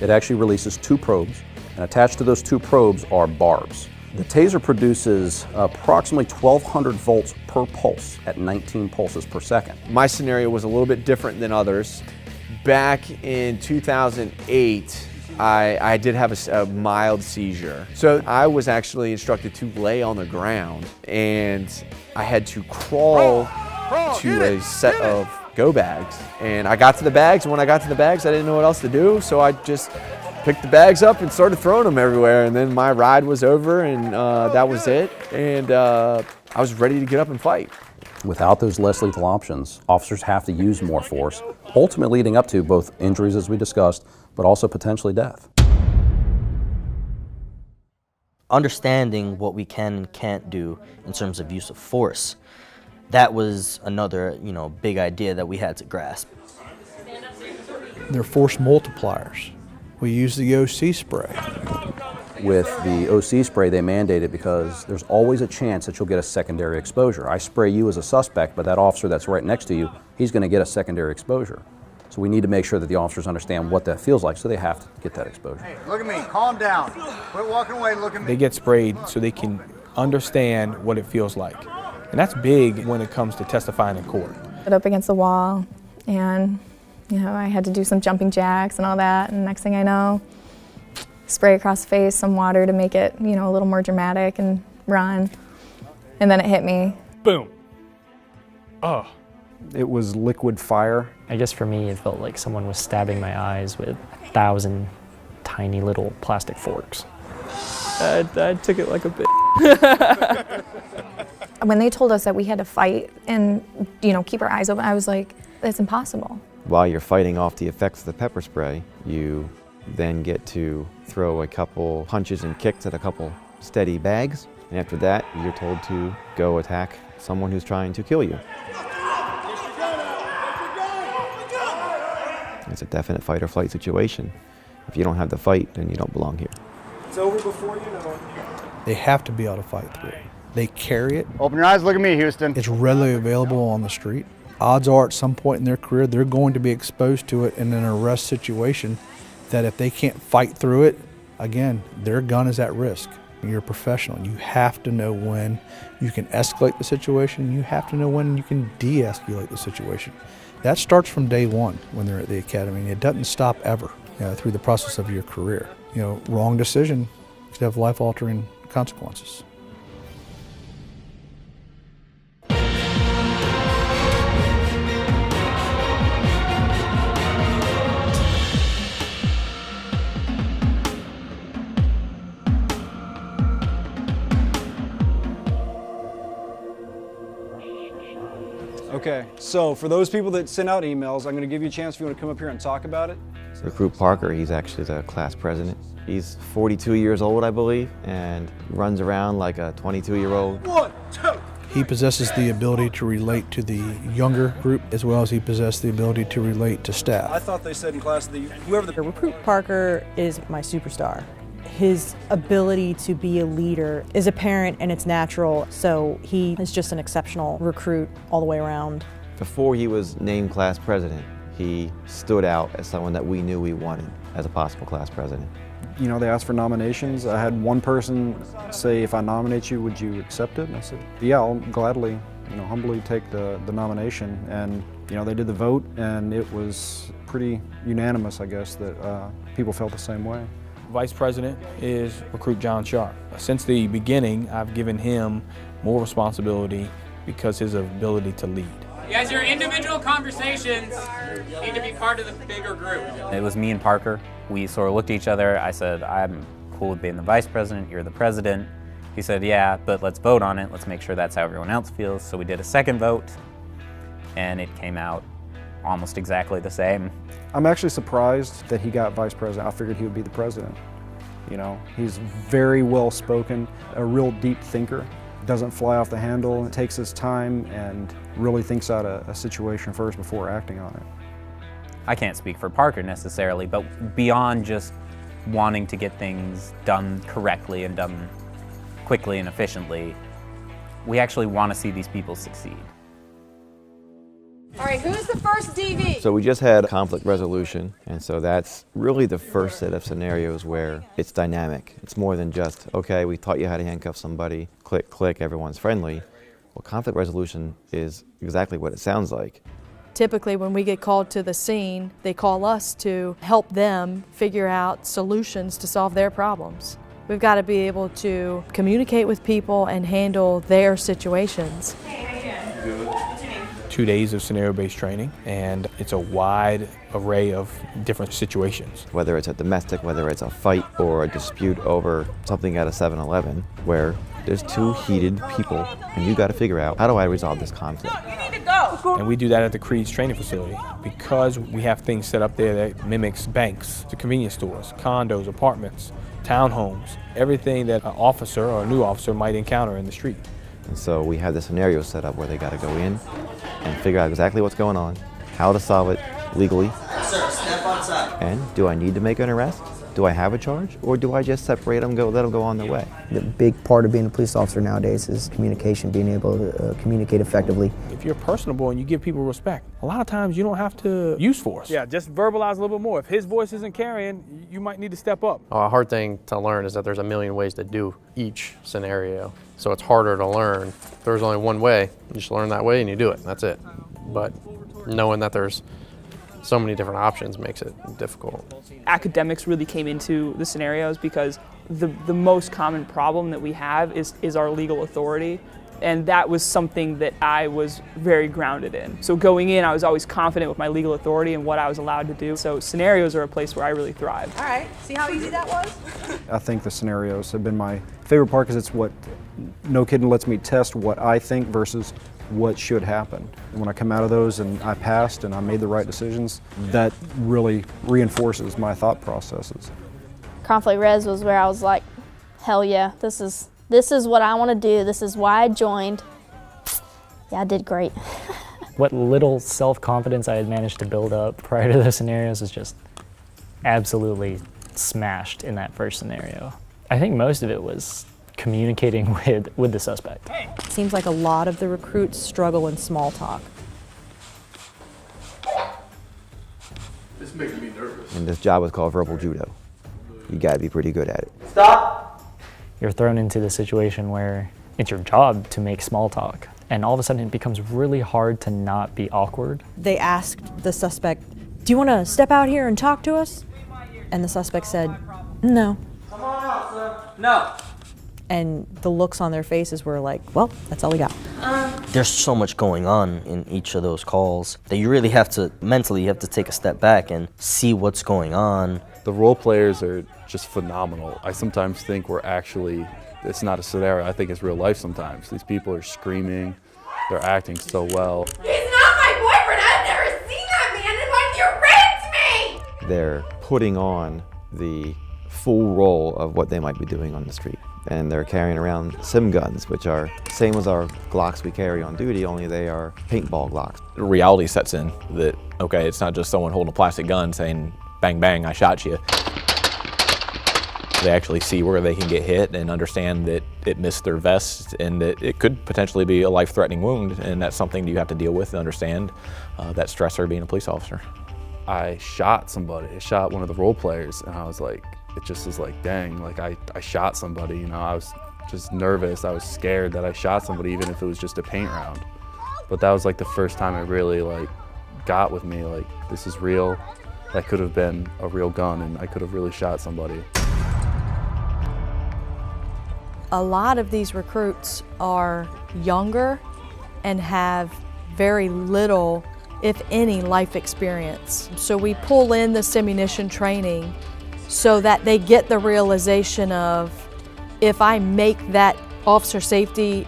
it actually releases 2 probes, and attached to those 2 probes are barbs. The taser produces approximately 1,200 volts per pulse at 19 pulses per second. My scenario was a little bit different than others. Back in 2008, I did have a mild seizure. So I was actually instructed to lay on the ground, and I had to crawl to a set of go bags. And I got to the bags, and when I got to the bags, I didn't know what else to do, so I just picked the bags up and started throwing them everywhere. And then my ride was over, and that was it. And I was ready to get up and fight. Without those less lethal options, officers have to use more force, ultimately leading up to both injuries, as we discussed, but also potentially death. Understanding what we can and can't do in terms of use of force, that was another, big idea that we had to grasp. They're force multipliers. We use the OC spray. With the OC spray, they mandate it because there's always a chance that you'll get a secondary exposure. I spray you as a suspect, but that officer that's right next to you, he's going to get a secondary exposure. So we need to make sure that the officers understand what that feels like, so they have to get that exposure. Hey, look at me, calm down. Quit walking away, look at me. They get sprayed so they can understand what it feels like. And that's big when it comes to testifying in court. Put up against the wall, and I had to do some jumping jacks and all that, and next thing I know, spray across the face, some water to make it, a little more dramatic, and run. And then it hit me. Boom. Oh. It was liquid fire. I guess for me, it felt like someone was stabbing my eyes with 1,000 tiny little plastic forks. I took it like a bitch. When they told us that we had to fight and, keep our eyes open, I was like, that's impossible. While you're fighting off the effects of the pepper spray, you then get to throw a couple punches and kicks at a couple steady bags. And after that, you're told to go attack someone who's trying to kill you. It's a definite fight or flight situation. If you don't have the fight, then you don't belong here. It's over before you know it. They have to be able to fight through it. They carry it. Open your eyes, look at me, Houston. It's readily available on the street. Odds are at some point in their career, they're going to be exposed to it in an arrest situation that if they can't fight through it, again, their gun is at risk. You're a professional. You have to know when you can escalate the situation. You have to know when you can de-escalate the situation. That starts from day one when they're at the academy, and it doesn't stop ever through the process of your career. Wrong decision could have life-altering consequences. Okay, so for those people that send out emails, I'm going to give you a chance if you want to come up here and talk about it. Recruit Parker, he's actually the class president. He's 42 years old, I believe, and runs around like a 22-year-old. 1, 2. He possesses the ability to relate to the younger group as well as he possesses the ability to relate to staff. I thought they said in class that whoever the Recruit Parker is my superstar. His ability to be a leader is apparent and it's natural, so he is just an exceptional recruit all the way around. Before he was named class president, he stood out as someone that we knew we wanted as a possible class president. They asked for nominations. I had one person say, if I nominate you, would you accept it? And I said, yeah, I'll gladly, humbly take the nomination. And, they did the vote, and it was pretty unanimous, I guess, that people felt the same way. Vice President is Recruit John Sharp. Since the beginning, I've given him more responsibility because his ability to lead. You guys, your individual conversations need to be part of the bigger group. It was me and Parker. We sort of looked at each other. I said, I'm cool with being the vice president, you're the president. He said, yeah, but let's vote on it. Let's make sure that's how everyone else feels. So we did a second vote, and it came out almost exactly the same. I'm actually surprised that he got vice president. I figured he would be the president. He's very well spoken, a real deep thinker, doesn't fly off the handle, takes his time and really thinks out a situation first before acting on it. I can't speak for Parker necessarily, but beyond just wanting to get things done correctly and done quickly and efficiently, we actually want to see these people succeed. All right, who's the first DV? So we just had conflict resolution, and so that's really the first set of scenarios where it's dynamic. It's more than just, okay, we taught you how to handcuff somebody, click, click, everyone's friendly. Well, conflict resolution is exactly what it sounds like. Typically, when we get called to the scene, they call us to help them figure out solutions to solve their problems. We've got to be able to communicate with people and handle their situations. 2 days of scenario-based training, and it's a wide array of different situations. Whether it's a domestic, whether it's a fight or a dispute over something at a 7-Eleven, where there's two heated people, and you got to figure out, how do I resolve this conflict? And we do that at the Creed's training facility because we have things set up there that mimics banks, the convenience stores, condos, apartments, townhomes, everything that an officer or a new officer might encounter in the street. And so we have the scenario set up where they got to go in and figure out exactly what's going on, how to solve it legally. Sir, step outside. And do I need to make an arrest? Do I have a charge, or do I just separate them, let them go on their way? The big part of being a police officer nowadays is communication, being able to communicate effectively. If you're personable and you give people respect, a lot of times you don't have to use force. Yeah, just verbalize a little bit more. If his voice isn't carrying, you might need to step up. A hard thing to learn is that there's a million ways to do each scenario. So it's harder to learn. There's only one way. You just learn that way and you do it. That's it. But knowing that there's so many different options makes it difficult. Academics really came into the scenarios because the most common problem that we have is our legal authority. And that was something that I was very grounded in. So going in, I was always confident with my legal authority and what I was allowed to do. So scenarios are a place where I really thrive. All right, see how easy that was? I think the scenarios have been my favorite part because it's what No Kidding lets me test what I think versus what should happen. And when I come out of those and I passed and I made the right decisions, that really reinforces my thought processes. Conflict res was where I was like, hell yeah, this is what I want to do. This is why I joined. Yeah, I did great. What little self-confidence I had managed to build up prior to those scenarios was just absolutely smashed in that first scenario. I think most of it was communicating with the suspect. It seems like a lot of the recruits struggle in small talk. This makes me nervous. And this job was called verbal judo. You gotta be pretty good at it. Stop! You're thrown into the situation where it's your job to make small talk. And all of a sudden it becomes really hard to not be awkward. They asked the suspect, "Do you want to step out here and talk to us?" And the suspect said, "No." Come on out, sir. No. And the looks on their faces were like, well, that's all we got. There's so much going on in each of those calls that you really have to, mentally, you have to take a step back and see what's going on. The role players are just phenomenal. I sometimes think it's not a scenario, I think it's real life sometimes. These people are screaming, they're acting so well. He's not my boyfriend! I've never seen that man! And why you raped me! They're putting on the full role of what they might be doing on the street. And they're carrying around sim guns, which are same as our Glocks we carry on duty, only they are paintball Glocks. Reality sets in that, okay, it's not just someone holding a plastic gun saying, bang, bang, I shot you. They actually see where they can get hit and understand that it missed their vest and that it could potentially be a life-threatening wound, and that's something you have to deal with and understand that stressor being a police officer. I shot somebody. I shot one of the role players, and I was like, it just was like, dang, like I shot somebody, you know. I was just nervous. I was scared that I shot somebody, even if it was just a paint round. But that was like the first time it really like got with me, like, this is real. That could have been a real gun, and I could have really shot somebody. A lot of these recruits are younger and have very little, if any, life experience. So we pull in the simunition training so that they get the realization of, if I make that officer safety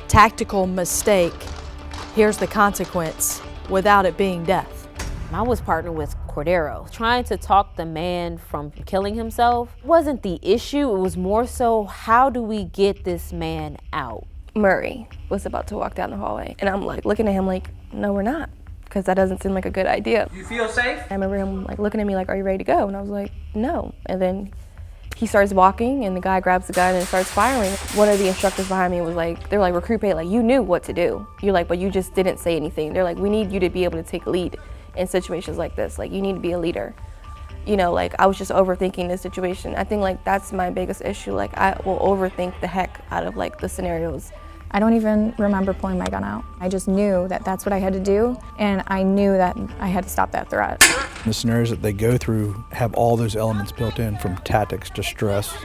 tactical mistake, here's the consequence without it being death. I was partnered with Cordero. Trying to talk the man from killing himself wasn't the issue. It was more so, how do we get this man out? Murray was about to walk down the hallway, and I'm like looking at him like, no, we're not, because that doesn't seem like a good idea. You feel safe? I remember him like looking at me like, are you ready to go? And I was like, no. And then he starts walking, and the guy grabs the gun and starts firing. One of the instructors behind me was like, they're like, recruit pay, like, you knew what to do. You're like, but you just didn't say anything. They're like, we need you to be able to take lead in situations like this. Like, you need to be a leader. You know, like, I was just overthinking this situation. I think like that's my biggest issue. Like, I will overthink the heck out of like the scenarios. I don't even remember pulling my gun out. I just knew that that's what I had to do, and I knew that I had to stop that threat. The scenarios that they go through have all those elements built in, from tactics to stress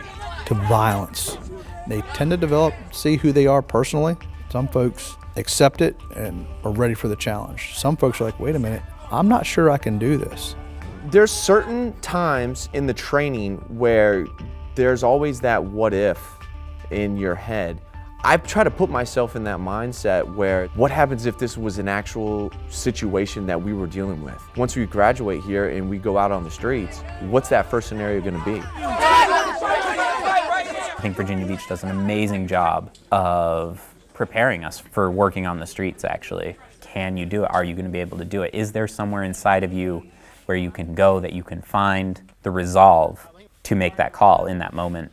to violence. They tend to see who they are personally. Some folks accept it and are ready for the challenge. Some folks are like, wait a minute, I'm not sure I can do this. There's certain times in the training where there's always that what if in your head. I try to put myself in that mindset where, what happens if this was an actual situation that we were dealing with? Once we graduate here and we go out on the streets, what's that first scenario gonna be? I think Virginia Beach does an amazing job of preparing us for working on the streets, actually. Can you do it? Are you gonna be able to do it? Is there somewhere inside of you where you can go, that you can find the resolve to make that call in that moment?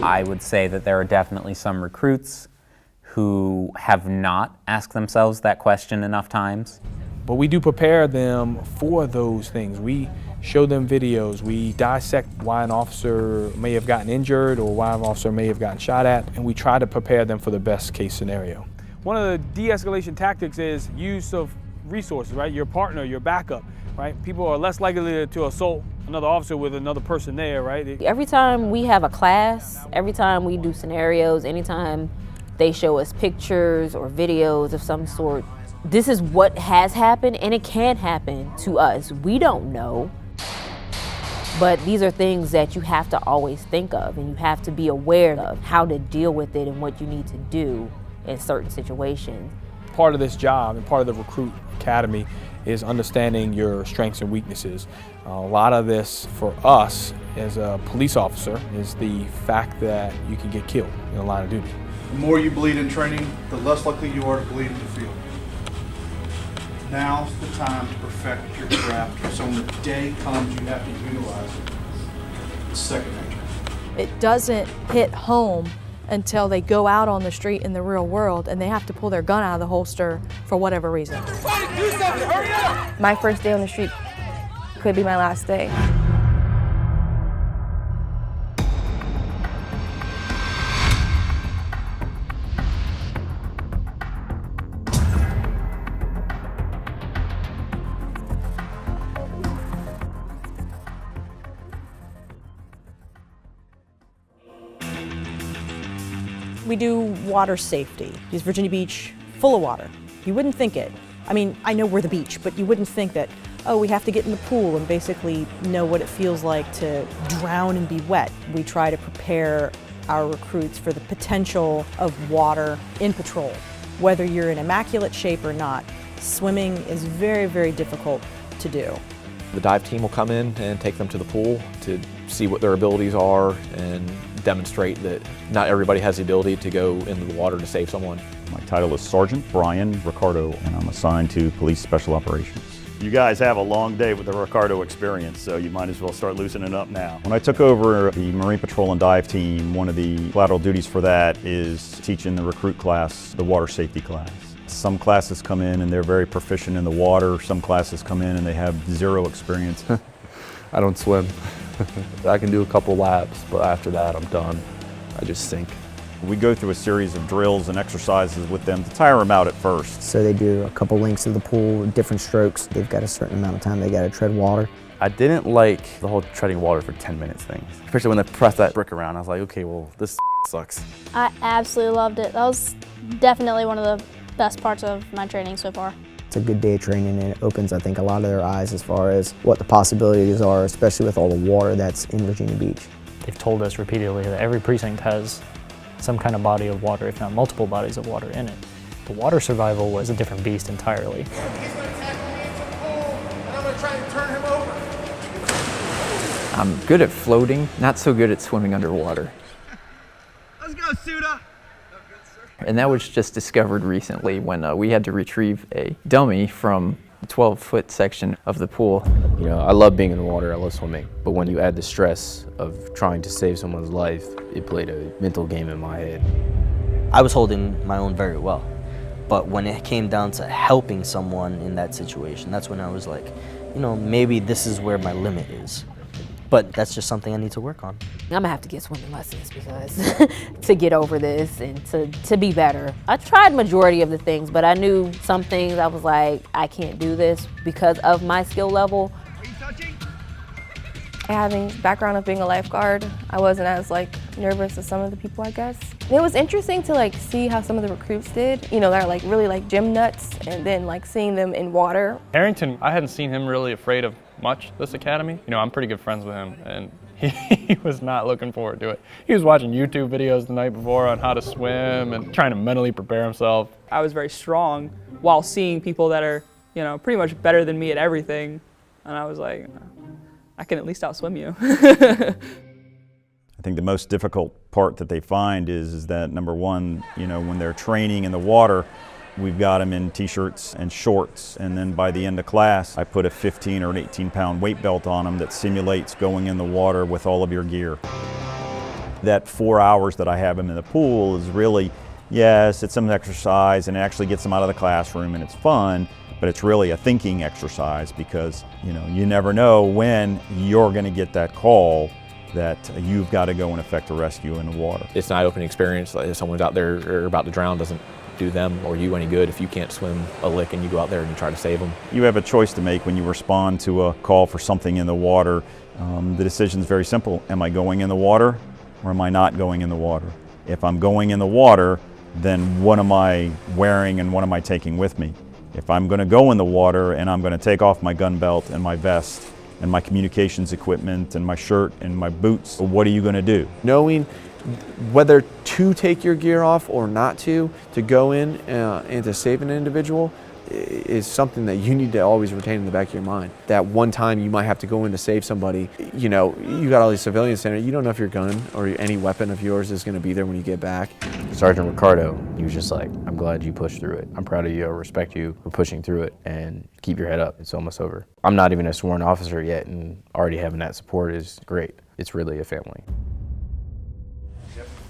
I would say that there are definitely some recruits who have not asked themselves that question enough times. But we do prepare them for those things. We show them videos. We dissect why an officer may have gotten injured or why an officer may have gotten shot at, and we try to prepare them for the best case scenario. One of the de-escalation tactics is use of resources, right? Your partner, your backup, right? People are less likely to assault another officer with another person there, right? Every time we have a class, every time we do scenarios, anytime They show us pictures or videos of some sort. This is what has happened, and it can happen to us. We don't know. But these are things that you have to always think of, and you have to be aware of how to deal with it and what you need to do in certain situations. Part of this job and part of the Recruit Academy is understanding your strengths and weaknesses. A lot of this for us as a police officer is the fact that you can get killed in the line of duty. The more you bleed in training, the less likely you are to bleed in the field. Now's the time to perfect your craft, so when the day comes you have to utilize it. It's second nature. It doesn't hit home until they go out on the street in the real world and they have to pull their gun out of the holster for whatever reason. My first day on the street could be my last day. We do water safety. Is Virginia Beach full of water? You wouldn't think it. I mean, I know we're the beach, but you wouldn't think that, oh, we have to get in the pool and basically know what it feels like to drown and be wet. We try to prepare our recruits for the potential of water in patrol. Whether you're in immaculate shape or not, swimming is very, very difficult to do. The dive team will come in and take them to the pool to see what their abilities are and demonstrate that not everybody has the ability to go into the water to save someone. My title is Sergeant Brian Ricardo, and I'm assigned to Police Special Operations. You guys have a long day with the Ricardo experience, so you might as well start loosening up now. When I took over the Marine Patrol and Dive Team, one of the collateral duties for that is teaching the recruit class the water safety class. Some classes come in and they're very proficient in the water. Some classes come in and they have zero experience. I don't swim. I can do a couple laps, but after that I'm done. I just sink. We go through a series of drills and exercises with them to tire them out at first. So they do a couple lengths of the pool, different strokes. They've got a certain amount of time they got to tread water. I didn't like the whole treading water for 10 minutes thing. Especially when they pressed that brick around, I was like, okay, well, this sucks. I absolutely loved it. That was definitely one of the best parts of my training so far. It's a good day of training, and it opens, I think, a lot of their eyes as far as what the possibilities are, especially with all the water that's in Virginia Beach. They've told us repeatedly that every precinct has some kind of body of water, if not multiple bodies of water in it. The water survival was a different beast entirely. He's gonna tackle me into the pool, and I'm gonna try and turn him over. I'm good at floating, not so good at swimming underwater. Let's go, Suda. And that was just discovered recently when we had to retrieve a dummy from the 12-foot section of the pool. You know, I love being in the water, I love swimming, but when you add the stress of trying to save someone's life, it played a mental game in my head. I was holding my own very well, but when it came down to helping someone in that situation, that's when I was like, you know, maybe this is where my limit is. But that's just something I need to work on. I'm gonna have to get swimming lessons because to get over this and to be better. I tried majority of the things, but I knew some things I was like, I can't do this because of my skill level. Having background of being a lifeguard, I wasn't as nervous as some of the people, I guess. And it was interesting to see how some of the recruits did. You know, they're really gym nuts, and then seeing them in water. Harrington, I hadn't seen him really afraid of much this academy. You know, I'm pretty good friends with him, and he was not looking forward to it. He was watching YouTube videos the night before on how to swim and trying to mentally prepare himself. I was very strong while seeing people that are, you know, pretty much better than me at everything. And I was like, I can at least outswim you. I think the most difficult part that they find is that, number one, you know, when they're training in the water, we've got them in t-shirts and shorts, and then by the end of class, I put a 15 or an 18-pound weight belt on them that simulates going in the water with all of your gear. That 4 hours that I have them in the pool is really, yes, it's some exercise and it actually gets them out of the classroom and it's fun, but it's really a thinking exercise because, you know, you never know when you're going to get that call that you've got to go and effect a rescue in the water. It's an eye-opening experience. If someone's out there or about to drown, doesn't do them or you any good if you can't swim a lick and you go out there and you try to save them. You have a choice to make when you respond to a call for something in the water. The decision is very simple. Am I going in the water or am I not going in the water? If I'm going in the water, then what am I wearing and what am I taking with me? If I'm going to go in the water and I'm going to take off my gun belt and my vest and my communications equipment and my shirt and my boots, what are you going to do? Knowing whether to take your gear off or not to go in and to save an individual is something that you need to always retain in the back of your mind. That one time you might have to go in to save somebody, you know, you got all these civilians standing, you don't know if your gun or any weapon of yours is going to be there when you get back. Sergeant Ricardo, he was just like, I'm glad you pushed through it. I'm proud of you, I respect you for pushing through it, and keep your head up, it's almost over. I'm not even a sworn officer yet, and already having that support is great. It's really a family.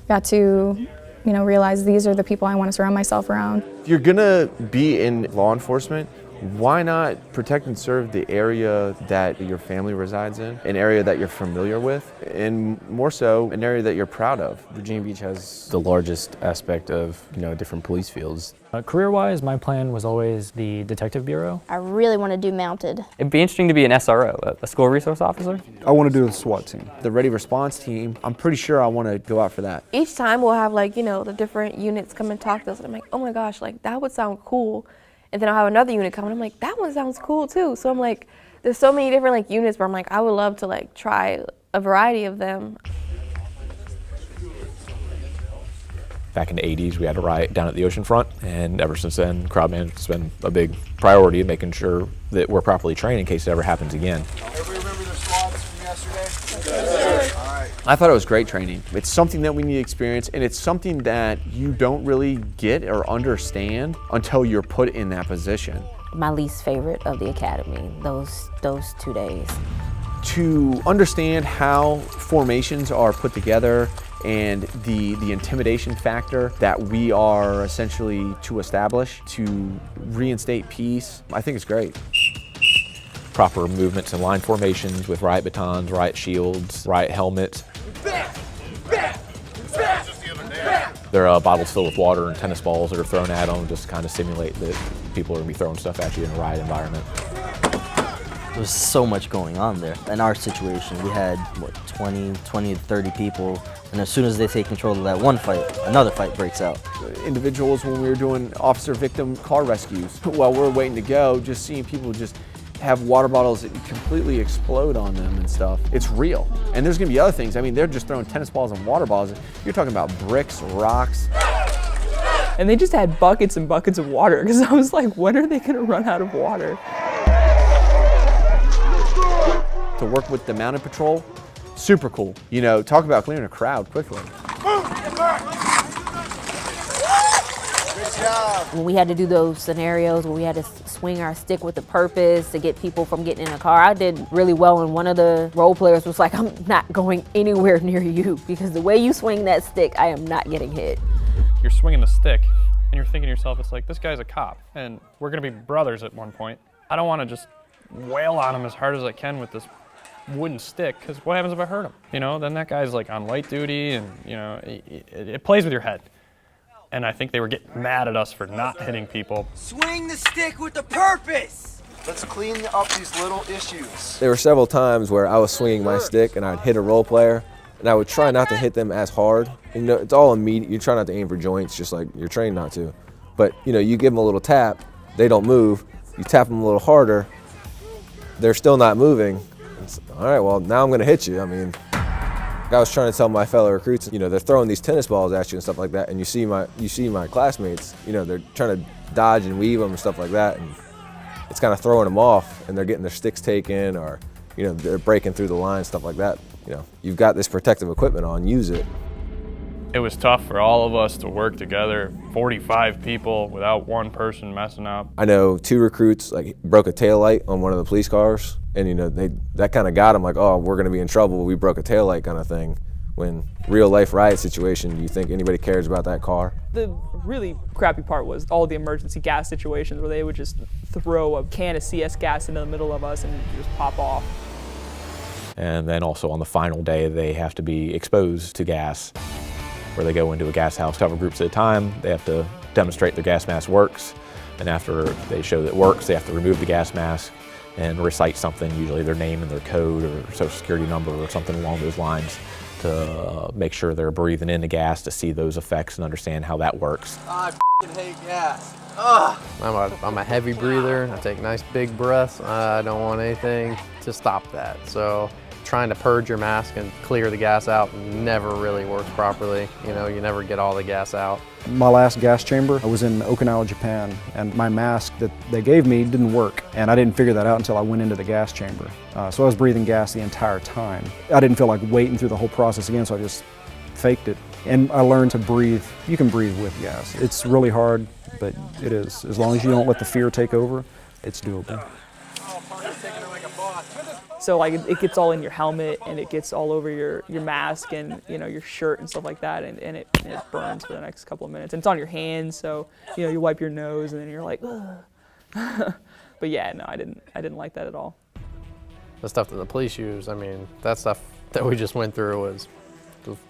Got to, you know, realize these are the people I want to surround myself around. If you're gonna be in law enforcement, why not protect and serve the area that your family resides in, an area that you're familiar with, and more so, an area that you're proud of? Virginia Beach has the largest aspect of, you know, different police fields. Career-wise, my plan was always the detective bureau. I really want to do mounted. It'd be interesting to be an SRO, a school resource officer. I want to do the SWAT team. The ready response team, I'm pretty sure I want to go out for that. Each time we'll have, like, you know, the different units come and talk to us, and I'm like, oh my gosh, like, that would sound cool. And then I'll have another unit come, and I'm like, that one sounds cool too. So I'm like, there's so many different, like, units where I'm like, I would love to, like, try a variety of them. Back in the 80s, we had a riot down at the ocean front, and ever since then, crowd management's been a big priority in making sure that we're properly trained in case it ever happens again. Everybody remember the SWATs from yesterday? Yes, sir. All right. I thought it was great training. It's something that we need to experience, and it's something that you don't really get or understand until you're put in that position. My least favorite of the academy, those 2 days. To understand how formations are put together and the intimidation factor that we are essentially to establish to reinstate peace, I think it's great. Proper movements and line formations with riot batons, riot shields, riot helmets. There are bottles filled with water and tennis balls that are thrown at them just to kind of simulate that people are going to be throwing stuff at you in a riot environment. There was so much going on there. In our situation, we had, what, 20 to 30 people, and as soon as they take control of that one fight, another fight breaks out. Individuals, when we were doing officer-victim car rescues, while we're waiting to go, just seeing people just have water bottles that completely explode on them and stuff. It's real. And there's gonna be other things. I mean, they're just throwing tennis balls and water bottles. You're talking about bricks, rocks. And they just had buckets and buckets of water, because I was like, when are they gonna run out of water? To work with the mounted patrol, super cool. You know, talk about clearing a crowd quickly. When we had to do those scenarios where we had to swing our stick with a purpose to get people from getting in a car, I did really well, and one of the role players was like, I'm not going anywhere near you because the way you swing that stick, I am not getting hit. You're swinging the stick and you're thinking to yourself, it's like, this guy's a cop and we're gonna be brothers at one point. I don't wanna just wail on him as hard as I can with this wooden stick, because what happens if I hurt him? You know, then that guy's like on light duty, and you know, it plays with your head. And I think they were getting mad at us for not hitting people. Swing the stick with a purpose! Let's clean up these little issues. There were several times where I was swinging my stick and I'd hit a role player, and I would try not to hit them as hard. You know, it's all immediate. You try not to aim for joints, just like you're trained not to. But you know, you give them a little tap, they don't move. You tap them a little harder, they're still not moving. All right, well, now I'm going to hit you. I mean, I was trying to tell my fellow recruits, you know, they're throwing these tennis balls at you and stuff like that, and you see my classmates, you know, they're trying to dodge and weave them and stuff like that, and it's kind of throwing them off, and they're getting their sticks taken, or, you know, they're breaking through the line, stuff like that. You know, you've got this protective equipment on, use it. It was tough for all of us to work together, 45 people without one person messing up. I know 2 recruits like broke a taillight on one of the police cars, and you know, that kind of got them like, oh, we're going to be in trouble, we broke a taillight kind of thing. When real life riot situation, do you think anybody cares about that car? The really crappy part was all the emergency gas situations where they would just throw a can of CS gas into the middle of us and just pop off. And then also on the final day, they have to be exposed to gas, where they go into a gas house, cover groups at a time. They have to demonstrate their gas mask works, and after they show that it works, they have to remove the gas mask and recite something, usually their name and their code or social security number or something along those lines, to make sure they're breathing in the gas to see those effects and understand how that works. I f***ing hate gas. Ugh. I'm a heavy breather. I take nice big breaths. I don't want anything to stop that. So trying to purge your mask and clear the gas out never really works properly. You know, you never get all the gas out. My last gas chamber, I was in Okinawa, Japan, and my mask that they gave me didn't work, and I didn't figure that out until I went into the gas chamber. So I was breathing gas the entire time. I didn't feel like waiting through the whole process again, so I just faked it. And I learned to breathe. You can breathe with gas. It's really hard, but it is. As long as you don't let the fear take over, it's doable. So like it gets all in your helmet and it gets all over your mask and your shirt and stuff like that, and it burns for the next couple of minutes. And it's on your hands, so you wipe your nose and then you're like, ugh. But yeah, no, I didn't like that at all. The stuff that the police use, I mean, that stuff that we just went through was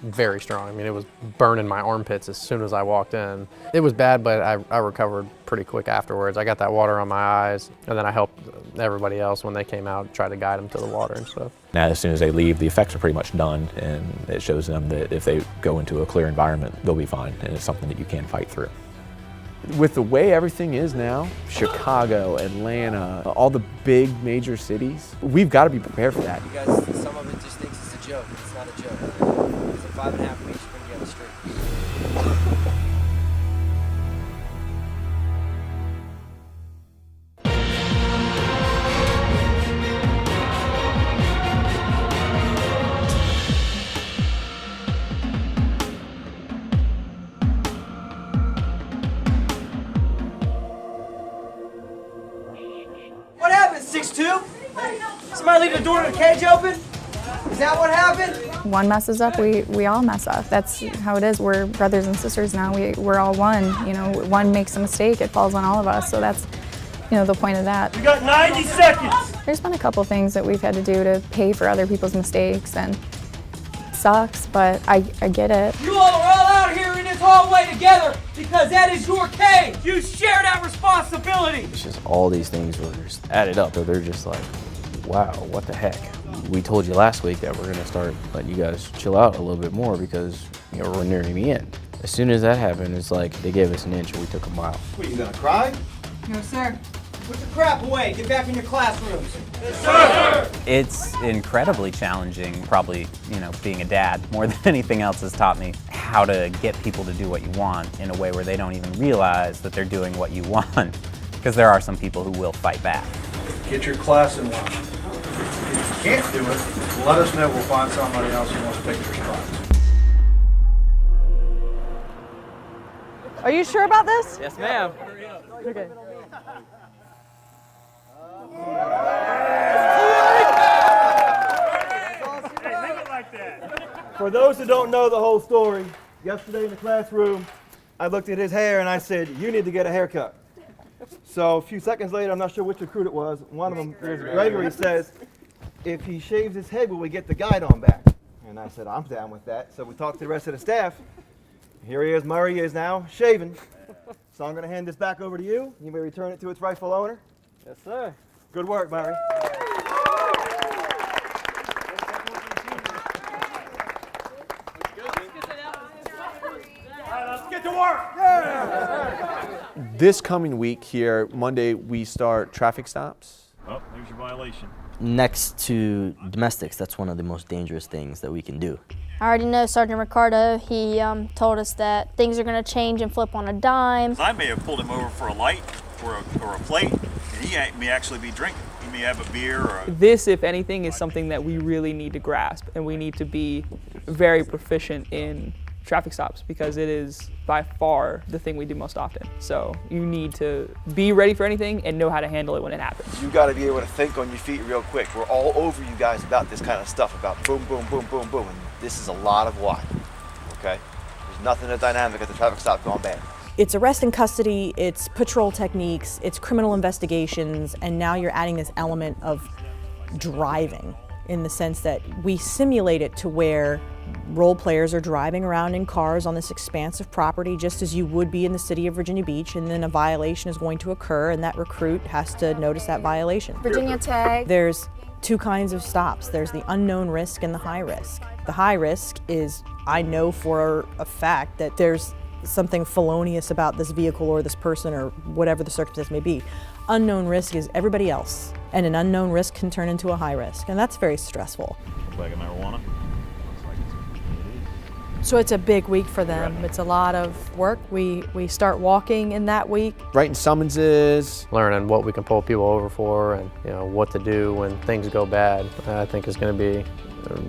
very strong. I mean, it was burning my armpits as soon as I walked in. It was bad, but I recovered pretty quick afterwards. I got that water on my eyes, and then I helped everybody else when they came out, try to guide them to the water and stuff. Now, as soon as they leave, the effects are pretty much done, and it shows them that if they go into a clear environment, they'll be fine, and it's something that you can fight through. With the way everything is now, Chicago, Atlanta, all the big major cities, we've got to be prepared for that. You guys, some of it just thinks it's a joke. It's not a joke. It's in 5.5 weeks you're going to be on the street. What happened, 6'2"? Somebody leave the door to the cage open? Is that what happened? One messes up, we all mess up. That's how it is. We're brothers and sisters now. We're all one. One makes a mistake, it falls on all of us. So that's, the point of that. You got 90 seconds. There's been a couple things that we've had to do to pay for other people's mistakes, and it sucks, but I get it. You all are all out here in this hallway together because that is your cage. You share that responsibility. It's just all these things were just added up, so they're just like, wow, what the heck? We told you last week that we're gonna start letting you guys chill out a little bit more because we're nearing the end. As soon as that happened, it's like they gave us an inch and we took a mile. What, you gonna cry? No, sir. Put the crap away. Get back in your classrooms. Yes, sir. It's incredibly challenging, probably, being a dad more than anything else has taught me how to get people to do what you want in a way where they don't even realize that they're doing what you want, because there are some people who will fight back. Get your class in line. If you can't do it, let us know. We'll find somebody else who wants to take your spot. Are you sure about this? Yes, ma'am. Okay. For those who don't know the whole story, yesterday in the classroom, I looked at his hair and I said, "You need to get a haircut." So a few seconds later, I'm not sure which recruit it was, one of them, Gregory, says, "If he shaves his head, will we get the guide on back?" And I said, "I'm down with that." So we talked to the rest of the staff. Here he is, Murray is now shaven. So I'm going to hand this back over to you. You may return it to its rightful owner. Yes, sir. Good work, Murray. Let's get to work. This coming week here, Monday, we start traffic stops. Oh, there's your violation. Next to domestics, that's one of the most dangerous things that we can do. I already know Sergeant Ricardo. He told us that things are going to change and flip on a dime. I may have pulled him over for a light or a plate, and he may actually be drinking. He may have a beer or a... This, if anything, is something that we really need to grasp, and we need to be very proficient in traffic stops because it is by far the thing we do most often. So you need to be ready for anything and know how to handle it when it happens. You got to be able to think on your feet real quick. We're all over you guys about this kind of stuff, about boom, boom, boom, boom, boom. And this is a lot of why, okay? There's nothing that dynamic at the traffic stop going bad. It's arrest and custody, it's patrol techniques, it's criminal investigations, and now you're adding this element of driving in the sense that we simulate it to where role players are driving around in cars on this expansive property just as you would be in the city of Virginia Beach, and then a violation is going to occur and that recruit has to notice that violation. Virginia Tech. There's two kinds of stops. There's the unknown risk and the high risk. The high risk is, I know for a fact that there's something felonious about this vehicle or this person or whatever the circumstance may be. Unknown risk is everybody else, and an unknown risk can turn into a high risk, and that's very stressful. Bag of marijuana. So it's a big week for them. It's a lot of work. We start walking in that week. Writing summonses. Learning what we can pull people over for and what to do when things go bad, I think is going to be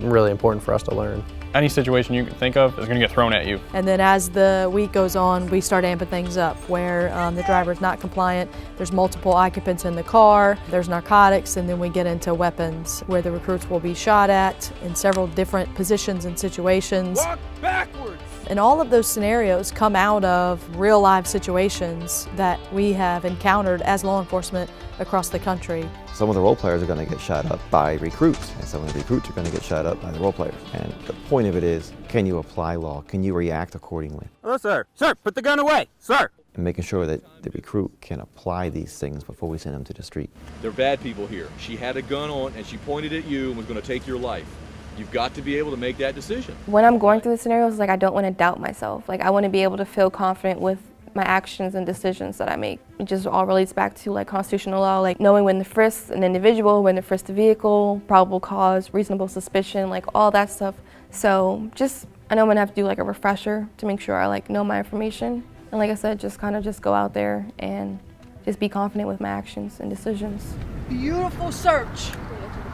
really important for us to learn. Any situation you can think of is going to get thrown at you. And then as the week goes on, we start amping things up where the driver's not compliant, there's multiple occupants in the car, there's narcotics, and then we get into weapons where the recruits will be shot at in several different positions and situations. Walk backwards! And all of those scenarios come out of real life situations that we have encountered as law enforcement across the country. Some of the role players are going to get shot up by recruits, and some of the recruits are going to get shot up by the role players. And the point of it is, can you apply law? Can you react accordingly? Hello, sir. Sir, put the gun away. Sir. And making sure that the recruit can apply these things before we send them to the street. They're bad people here. She had a gun on and she pointed at you and was going to take your life. You've got to be able to make that decision. When I'm going through the scenarios, like I don't want to doubt myself. Like I want to be able to feel confident with my actions and decisions that I make. It just all relates back to like constitutional law, like knowing when to frisk an individual, when to frisk the vehicle, probable cause, reasonable suspicion, like all that stuff. So just, I know I'm gonna have to do like a refresher to make sure I like know my information. And like I said, just kind of just go out there and just be confident with my actions and decisions. Beautiful search,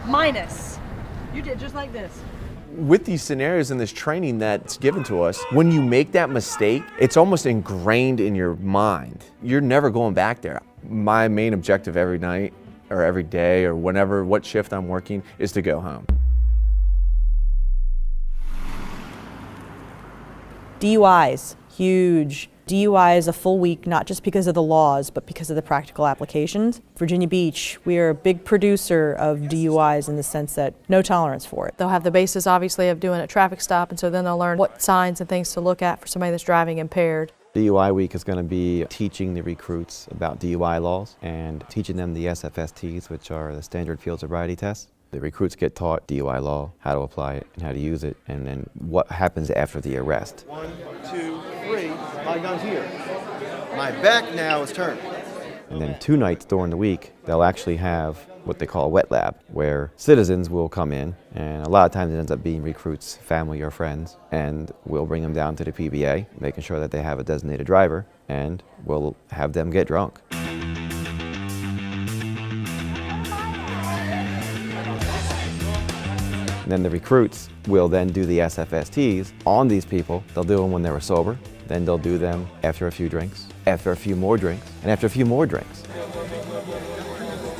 minus. You did just like this. With these scenarios and this training that's given to us, when you make that mistake, it's almost ingrained in your mind. You're never going back there. My main objective every night or every day or whenever, what shift I'm working, is to go home. DUIs, huge. DUI is a full week, not just because of the laws, but because of the practical applications. Virginia Beach, we are a big producer of DUIs in the sense that no tolerance for it. They'll have the basis, obviously, of doing a traffic stop, and so then they'll learn what signs and things to look at for somebody that's driving impaired. DUI week is going to be teaching the recruits about DUI laws and teaching them the SFSTs, which are the standard field sobriety tests. The recruits get taught DUI law, how to apply it and how to use it, and then what happens after the arrest. 1, 2, 3, my gun's here. My back now is turned. And then 2 nights during the week, they'll actually have what they call a wet lab, where citizens will come in, and a lot of times it ends up being recruits, family or friends, and we'll bring them down to the PBA, making sure that they have a designated driver, and we'll have them get drunk. And then the recruits will then do the SFSTs on these people. They'll do them when they were sober, then they'll do them after a few drinks, after a few more drinks, and after a few more drinks.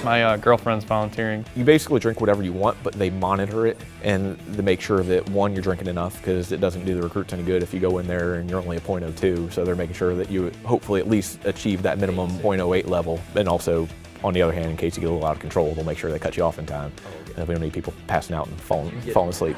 My girlfriend's volunteering. You basically drink whatever you want, but they monitor it and they make sure that, one, you're drinking enough, because it doesn't do the recruits any good if you go in there and you're only a .02, so they're making sure that you hopefully at least achieve that minimum .08 level. And also, on the other hand, in case you get a little out of control, they'll make sure they cut you off in time. We don't need people passing out and falling asleep.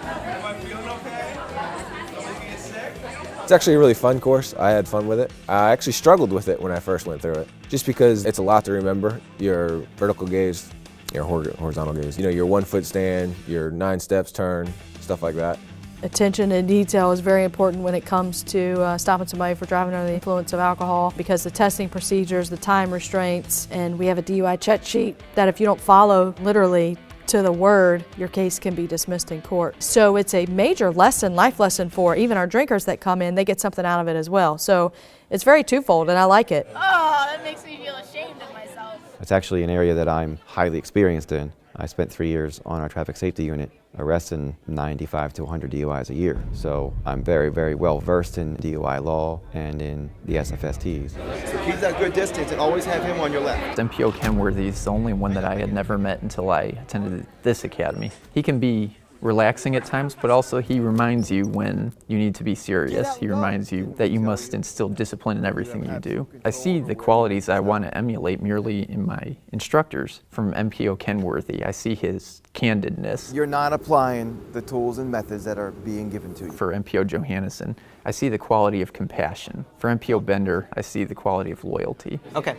It's actually a really fun course. I had fun with it. I actually struggled with it when I first went through it, just because it's a lot to remember. Your vertical gaze, your horizontal gaze, your 1 foot stand, your 9 steps turn, stuff like that. Attention to detail is very important when it comes to stopping somebody for driving under the influence of alcohol, because the testing procedures, the time restraints, and we have a DUI check sheet that if you don't follow literally to the word, your case can be dismissed in court. So it's a major lesson, life lesson for even our drinkers that come in. They get something out of it as well. So it's very twofold, and I like it. Oh, that makes me feel ashamed of myself. It's actually an area that I'm highly experienced in. I spent 3 years on our traffic safety unit, arresting 95 to 100 DUIs a year. So I'm very, very well versed in DUI law and in the SFSTs. So keep that good distance and always have him on your left. MPO Kenworthy is the only one that I had never met until I attended this academy. He can be relaxing at times, but also he reminds you when you need to be serious. He reminds you that you must instill discipline in everything you do. I see the qualities I want to emulate merely in my instructors. From MPO Kenworthy, I see his candidness. You're not applying the tools and methods that are being given to you. For MPO Johannesson, I see the quality of compassion. For MPO Bender, I see the quality of loyalty. Okay,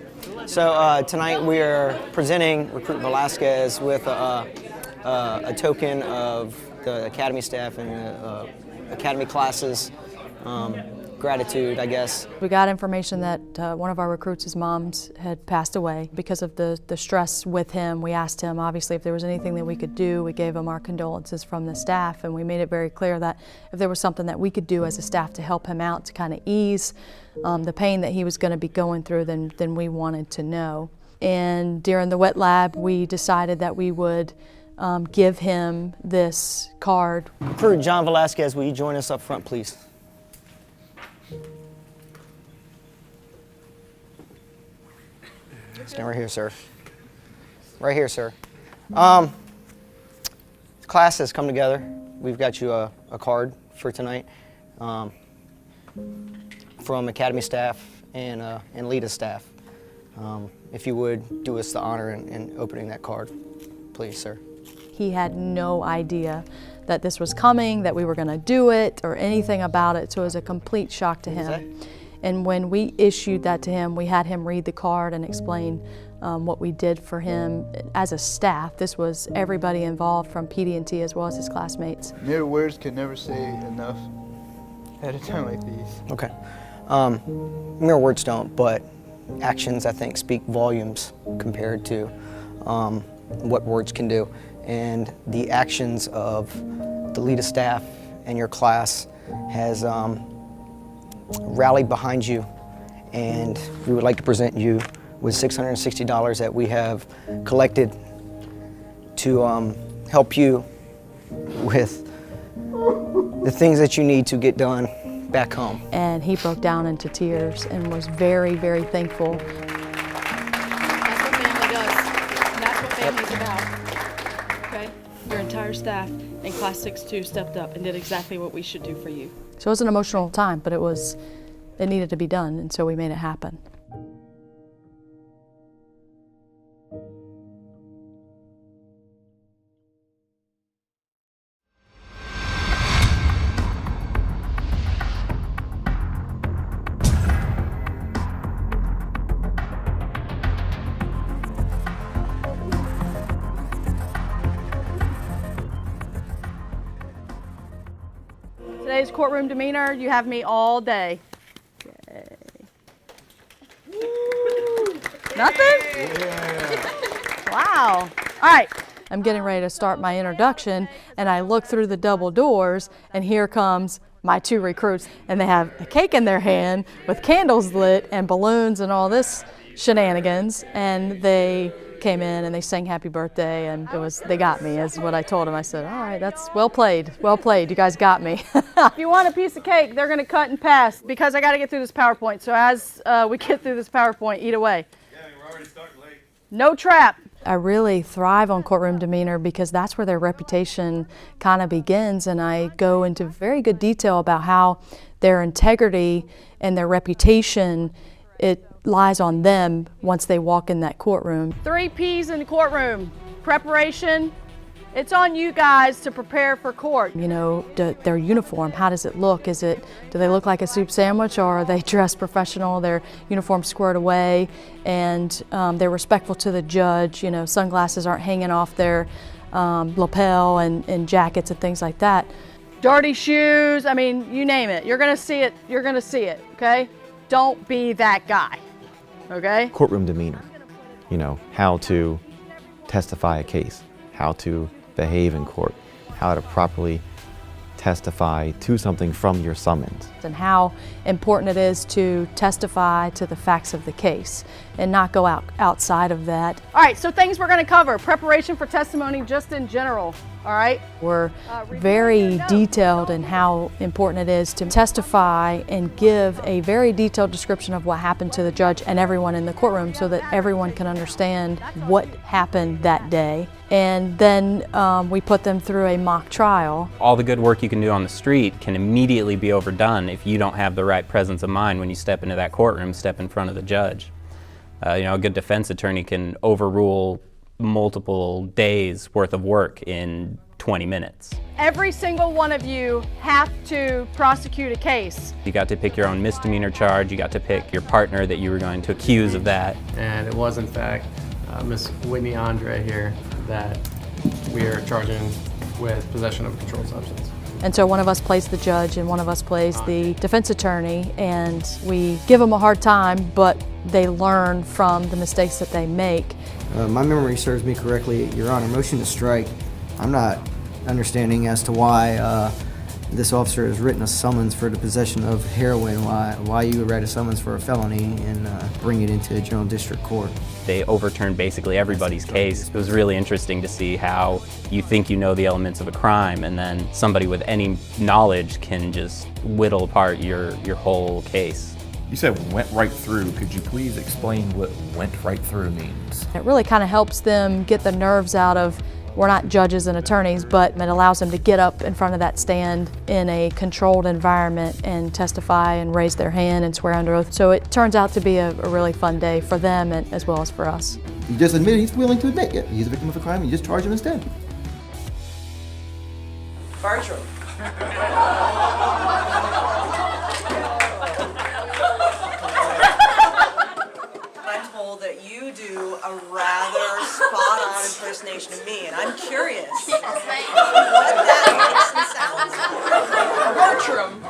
so tonight we are presenting Recruit Velasquez with a token of the Academy staff and Academy classes, gratitude, I guess. We got information that one of our recruits' moms had passed away because of the stress with him. We asked him, obviously, if there was anything that we could do. We gave him our condolences from the staff, and we made it very clear that if there was something that we could do as a staff to help him out, to kind of ease the pain that he was going to be going through, then we wanted to know. And during the wet lab, we decided that we would give him this card. Recruit John Velasquez, will you join us up front, please? Stand right here, sir. Right here, sir. Class has come together. We've got you a card for tonight from Academy staff and LEDA staff. If you would do us the honor in opening that card, please, sir. He had no idea that this was coming, that we were going to do it, or anything about it, so it was a complete shock to him. And when we issued that to him, we had him read the card and explain what we did for him as a staff. This was everybody involved from PD&T as well as his classmates. Mere words can never say enough at a time like these. Okay. Mere words don't, but actions, I think, speak volumes compared to what words can do. And the actions of the LEDA staff and your class has rallied behind you, and we would like to present you with $660 that we have collected to help you with the things that you need to get done back home. And he broke down into tears and was very, very thankful. That's what family does. And that's what family's about. Okay? Your entire staff in Class 6-2 stepped up and did exactly what we should do for you. So it was an emotional time, but it needed to be done, and so we made it happen. Today's courtroom demeanor, you have me all day. Yay. Nothing? Wow. All right. I'm getting ready to start my introduction, and I look through the double doors, and here comes my two recruits, and they have a cake in their hand with candles lit and balloons and all this shenanigans, and they came in and they sang happy birthday, and they got me, is what I told them. I said, all right, that's well played, you guys got me. If you want a piece of cake, they're gonna cut and pass because I gotta get through this PowerPoint. So as we get through this PowerPoint, eat away. Yeah, we're already starting late. No trap. I really thrive on courtroom demeanor because that's where their reputation kind of begins, and I go into very good detail about how their integrity and their reputation, it lies on them once they walk in that courtroom. 3 P's in the courtroom. Preparation. It's on you guys to prepare for court. You know, their uniform, how does it look? Do they look like a soup sandwich, or are they dressed professional? Their uniform squared away, and they're respectful to the judge. You know, sunglasses aren't hanging off their lapel and jackets and things like that. Dirty shoes, I mean, you name it. You're gonna see it, okay? Don't be that guy, okay? Courtroom demeanor, you know, how to testify a case, how to behave in court, how to properly testify to something from your summons. And how important it is to testify to the facts of the case and not go outside of that. All right, so things we're gonna cover. Preparation for testimony just in general, all right? We're very detailed in how important it is to testify and give a very detailed description of what happened to the judge and everyone in the courtroom so that everyone can understand what happened that day. And then we put them through a mock trial. All the good work you can do on the street can immediately be overdone if you don't have the right presence of mind when you step into that courtroom, step in front of the judge. You know, a good defense attorney can overrule multiple days worth of work in 20 minutes. Every single one of you have to prosecute a case. You got to pick your own misdemeanor charge, you got to pick your partner that you were going to accuse of that. And it was in fact Miss Whitney Andre here that we are charging with possession of a controlled substance. And so one of us plays the judge and one of us plays the defense attorney, and we give them a hard time, but they learn from the mistakes that they make. My memory serves me correctly, Your Honor, motion to strike. I'm not understanding as to why this officer has written a summons for the possession of heroin, why you would write a summons for a felony and bring it into general district court. They overturned basically everybody's case. It was really interesting to see how you think you know the elements of a crime, and then somebody with any knowledge can just whittle apart your whole case. You said went right through. Could you please explain what went right through means? It really kind of helps them get the nerves out of, we're not judges and attorneys, but it allows them to get up in front of that stand in a controlled environment and testify and raise their hand and swear under oath. So it turns out to be a really fun day for them and as well as for us. You just admit he's willing to admit, yeah, he's a victim of a crime, you just charge him instead. Bartram. I'm told that you do a rather spot-on impersonation of me, and I'm curious what that makes and sounds like. Bertram,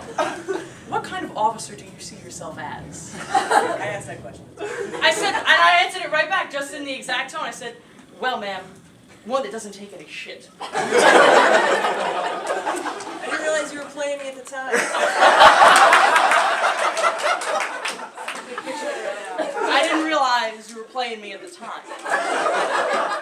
what kind of officer do you see yourself as? I asked that question. I answered it right back, just in the exact tone. I said, well, ma'am, one that doesn't take any shit. I didn't realize you were playing me at the time. I didn't realize you were playing me at the time.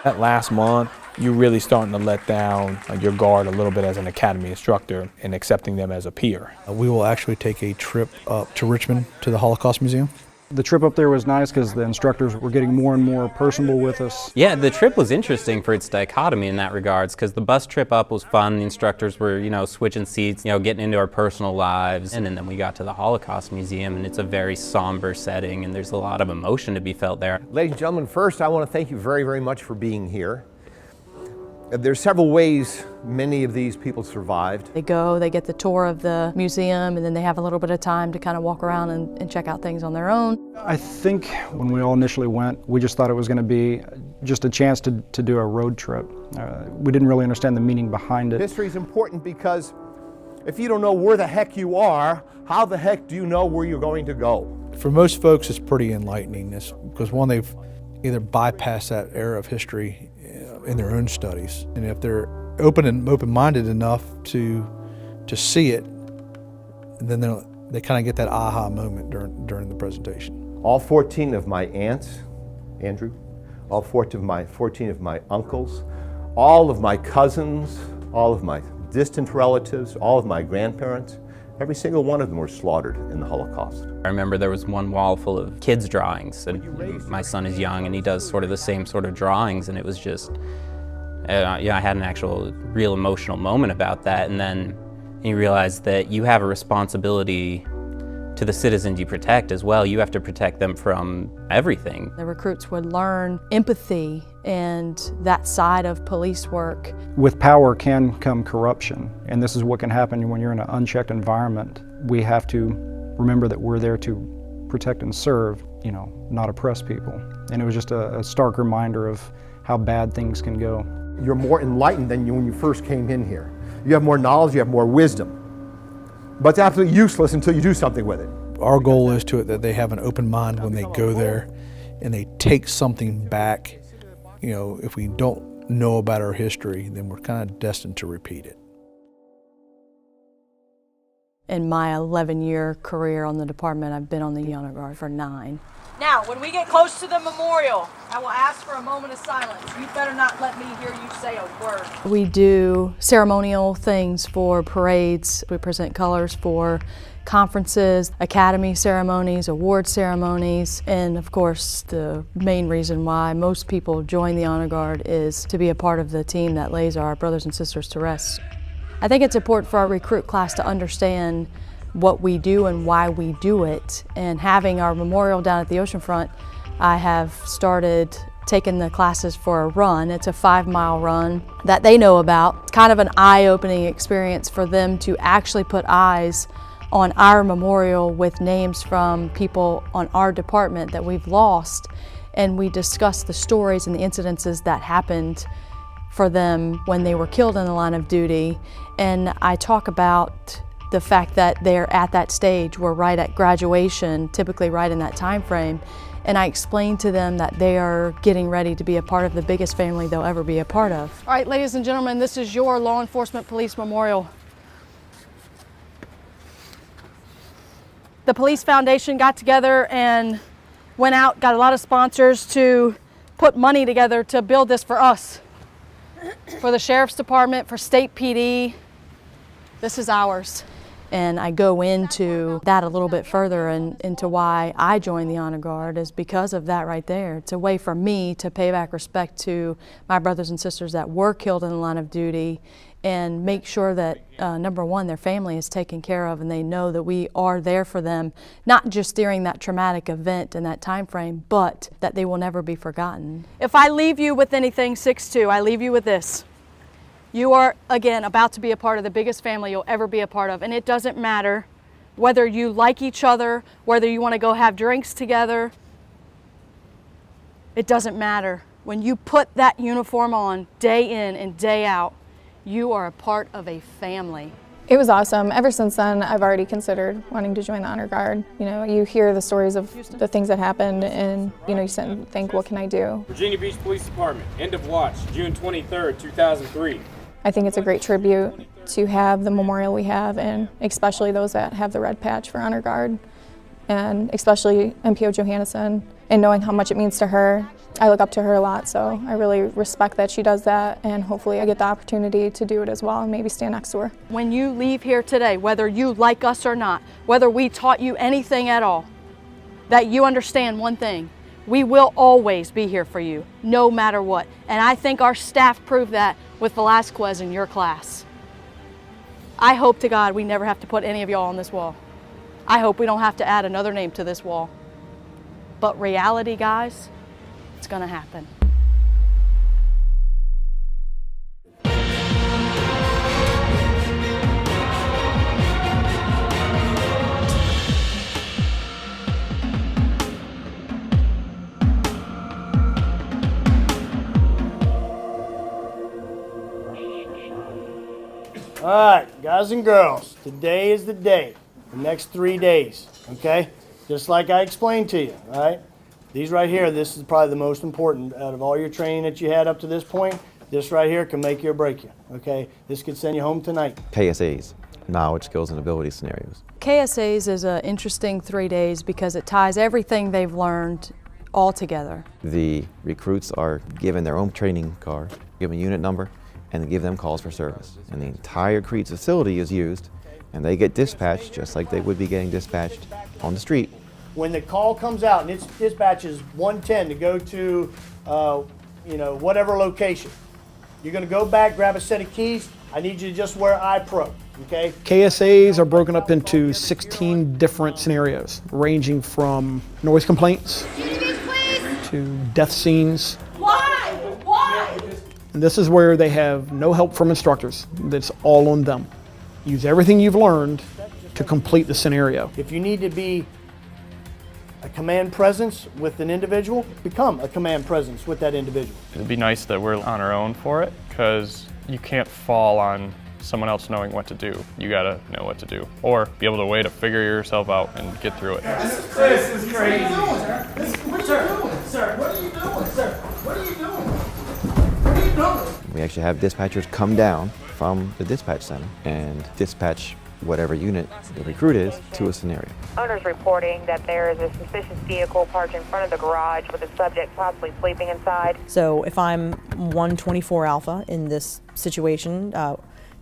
That last month, you're really starting to let down your guard a little bit as an academy instructor and accepting them as a peer. We will actually take a trip up to Richmond to the Holocaust Museum. The trip up there was nice because the instructors were getting more and more personable with us. Yeah, the trip was interesting for its dichotomy in that regards, because the bus trip up was fun. The instructors were, switching seats, getting into our personal lives. And then we got to the Holocaust Museum, and it's a very somber setting, and there's a lot of emotion to be felt there. Ladies and gentlemen, first I want to thank you very, very much for being here. There's several ways many of these people survived. They go, they get the tour of the museum, and then they have a little bit of time to kind of walk around and check out things on their own. I think when we all initially went, we just thought it was going to be just a chance to do a road trip. We didn't really understand the meaning behind it. History is important because if you don't know where the heck you are, how the heck do you know where you're going to go? For most folks, it's pretty enlightening because one, they've either bypassed that era of history in their own studies, and if they're open-minded enough to see it, then they kind of get that aha moment during the presentation. All 14 of my aunts, Andrew, all 14 of my uncles, all of my cousins, all of my distant relatives, all of my grandparents, every single one of them were slaughtered in the Holocaust. I remember there was one wall full of kids' drawings, and my son is young and he does sort of the same sort of drawings, and it was just, I had an actual real emotional moment about that, and then you realize that you have a responsibility to the citizens you protect as well. You have to protect them from everything. The recruits would learn empathy and that side of police work. With power can come corruption, and this is what can happen when you're in an unchecked environment. We have to remember that we're there to protect and serve, not oppress people. And it was just a stark reminder of how bad things can go. You're more enlightened than when you first came in here. You have more knowledge, you have more wisdom. But it's absolutely useless until you do something with it. Our goal is that they have an open mind when they go there and they take something back. If we don't know about our history, then we're kind of destined to repeat it. In my 11-year career on the department, I've been on the Honor Guard for 9. Now, when we get close to the memorial, I will ask for a moment of silence. You better not let me hear you say a word. We do ceremonial things for parades. We present colors for conferences, academy ceremonies, award ceremonies, and of course the main reason why most people join the Honor Guard is to be a part of the team that lays our brothers and sisters to rest. I think it's important for our recruit class to understand what we do and why we do it, and having our memorial down at the oceanfront, I have started taking the classes for a run. It's a 5-mile run that they know about. It's kind of an eye-opening experience for them to actually put eyes on our memorial with names from people on our department that we've lost, and we discuss the stories and the incidences that happened for them when they were killed in the line of duty. And I talk about the fact that they're at that stage, we're right at graduation, typically right in that time frame. And I explain to them that they are getting ready to be a part of the biggest family they'll ever be a part of. All right, ladies and gentlemen, this is your Law Enforcement Police Memorial. The Police Foundation got together and went out, got a lot of sponsors to put money together to build this for us. For the Sheriff's Department, for State PD, this is ours. And I go into that a little bit further and into why I joined the Honor Guard is because of that right there. It's a way for me to pay back respect to my brothers and sisters that were killed in the line of duty and make sure that, number one, their family is taken care of and they know that we are there for them, not just during that traumatic event and that time frame, but that they will never be forgotten. If I leave you with anything, 6'2", I leave you with this. You are, again, about to be a part of the biggest family you'll ever be a part of. And it doesn't matter whether you like each other, whether you want to go have drinks together. It doesn't matter. When you put that uniform on day in and day out, you are a part of a family. It was awesome. Ever since then, I've already considered wanting to join the Honor Guard. You know, you hear the stories of the things that happened and, you know, you sit and think, what can I do? Virginia Beach Police Department, end of watch, June 23rd, 2003. I think it's a great tribute to have the memorial we have, and especially those that have the red patch for Honor Guard, and especially MPO Johannesson, and knowing how much it means to her. I look up to her a lot, so I really respect that she does that, and hopefully I get the opportunity to do it as well and maybe stand next to her. When you leave here today, whether you like us or not, whether we taught you anything at all, that you understand one thing: we will always be here for you, no matter what. And I think our staff proved that with Velasquez in your class. I hope to God we never have to put any of y'all on this wall. I hope we don't have to add another name to this wall. But reality, guys, it's gonna happen. All right, guys and girls, today is the day, the next 3 days, okay? Just like I explained to you, all right? These right here, this is probably the most important out of all your training that you had up to this point. This right here can make you or break you, okay? This could send you home tonight. KSAs, knowledge, skills, and ability scenarios. KSAs is an interesting 3 days because it ties everything they've learned all together. The recruits are given their own training card, given unit number, and give them calls for service. And the entire Creed's facility is used, and they get dispatched just like they would be getting dispatched on the street. When the call comes out and its dispatch is 110 to go to, you know, whatever location, you're gonna go back, grab a set of keys. I need you to just wear iPro, okay? KSAs are broken up into 16 different scenarios, ranging from noise complaints to death scenes. Why? Why? And this is where they have no help from instructors. That's all on them. Use everything you've learned to complete the scenario. If you need to be a command presence with an individual, become a command presence with that individual. It'd be nice that we're on our own for it, because you can't fall on someone else knowing what to do. You gotta know what to do, or be able to way to figure yourself out and get through it. This is crazy. What are you doing, sir? What are you doing, sir? What are you doing? We actually have dispatchers come down from the dispatch center and dispatch whatever unit the recruit is to a scenario. Owners reporting that there is a suspicious vehicle parked in front of the garage with a subject possibly sleeping inside. So if I'm 124 Alpha in this situation,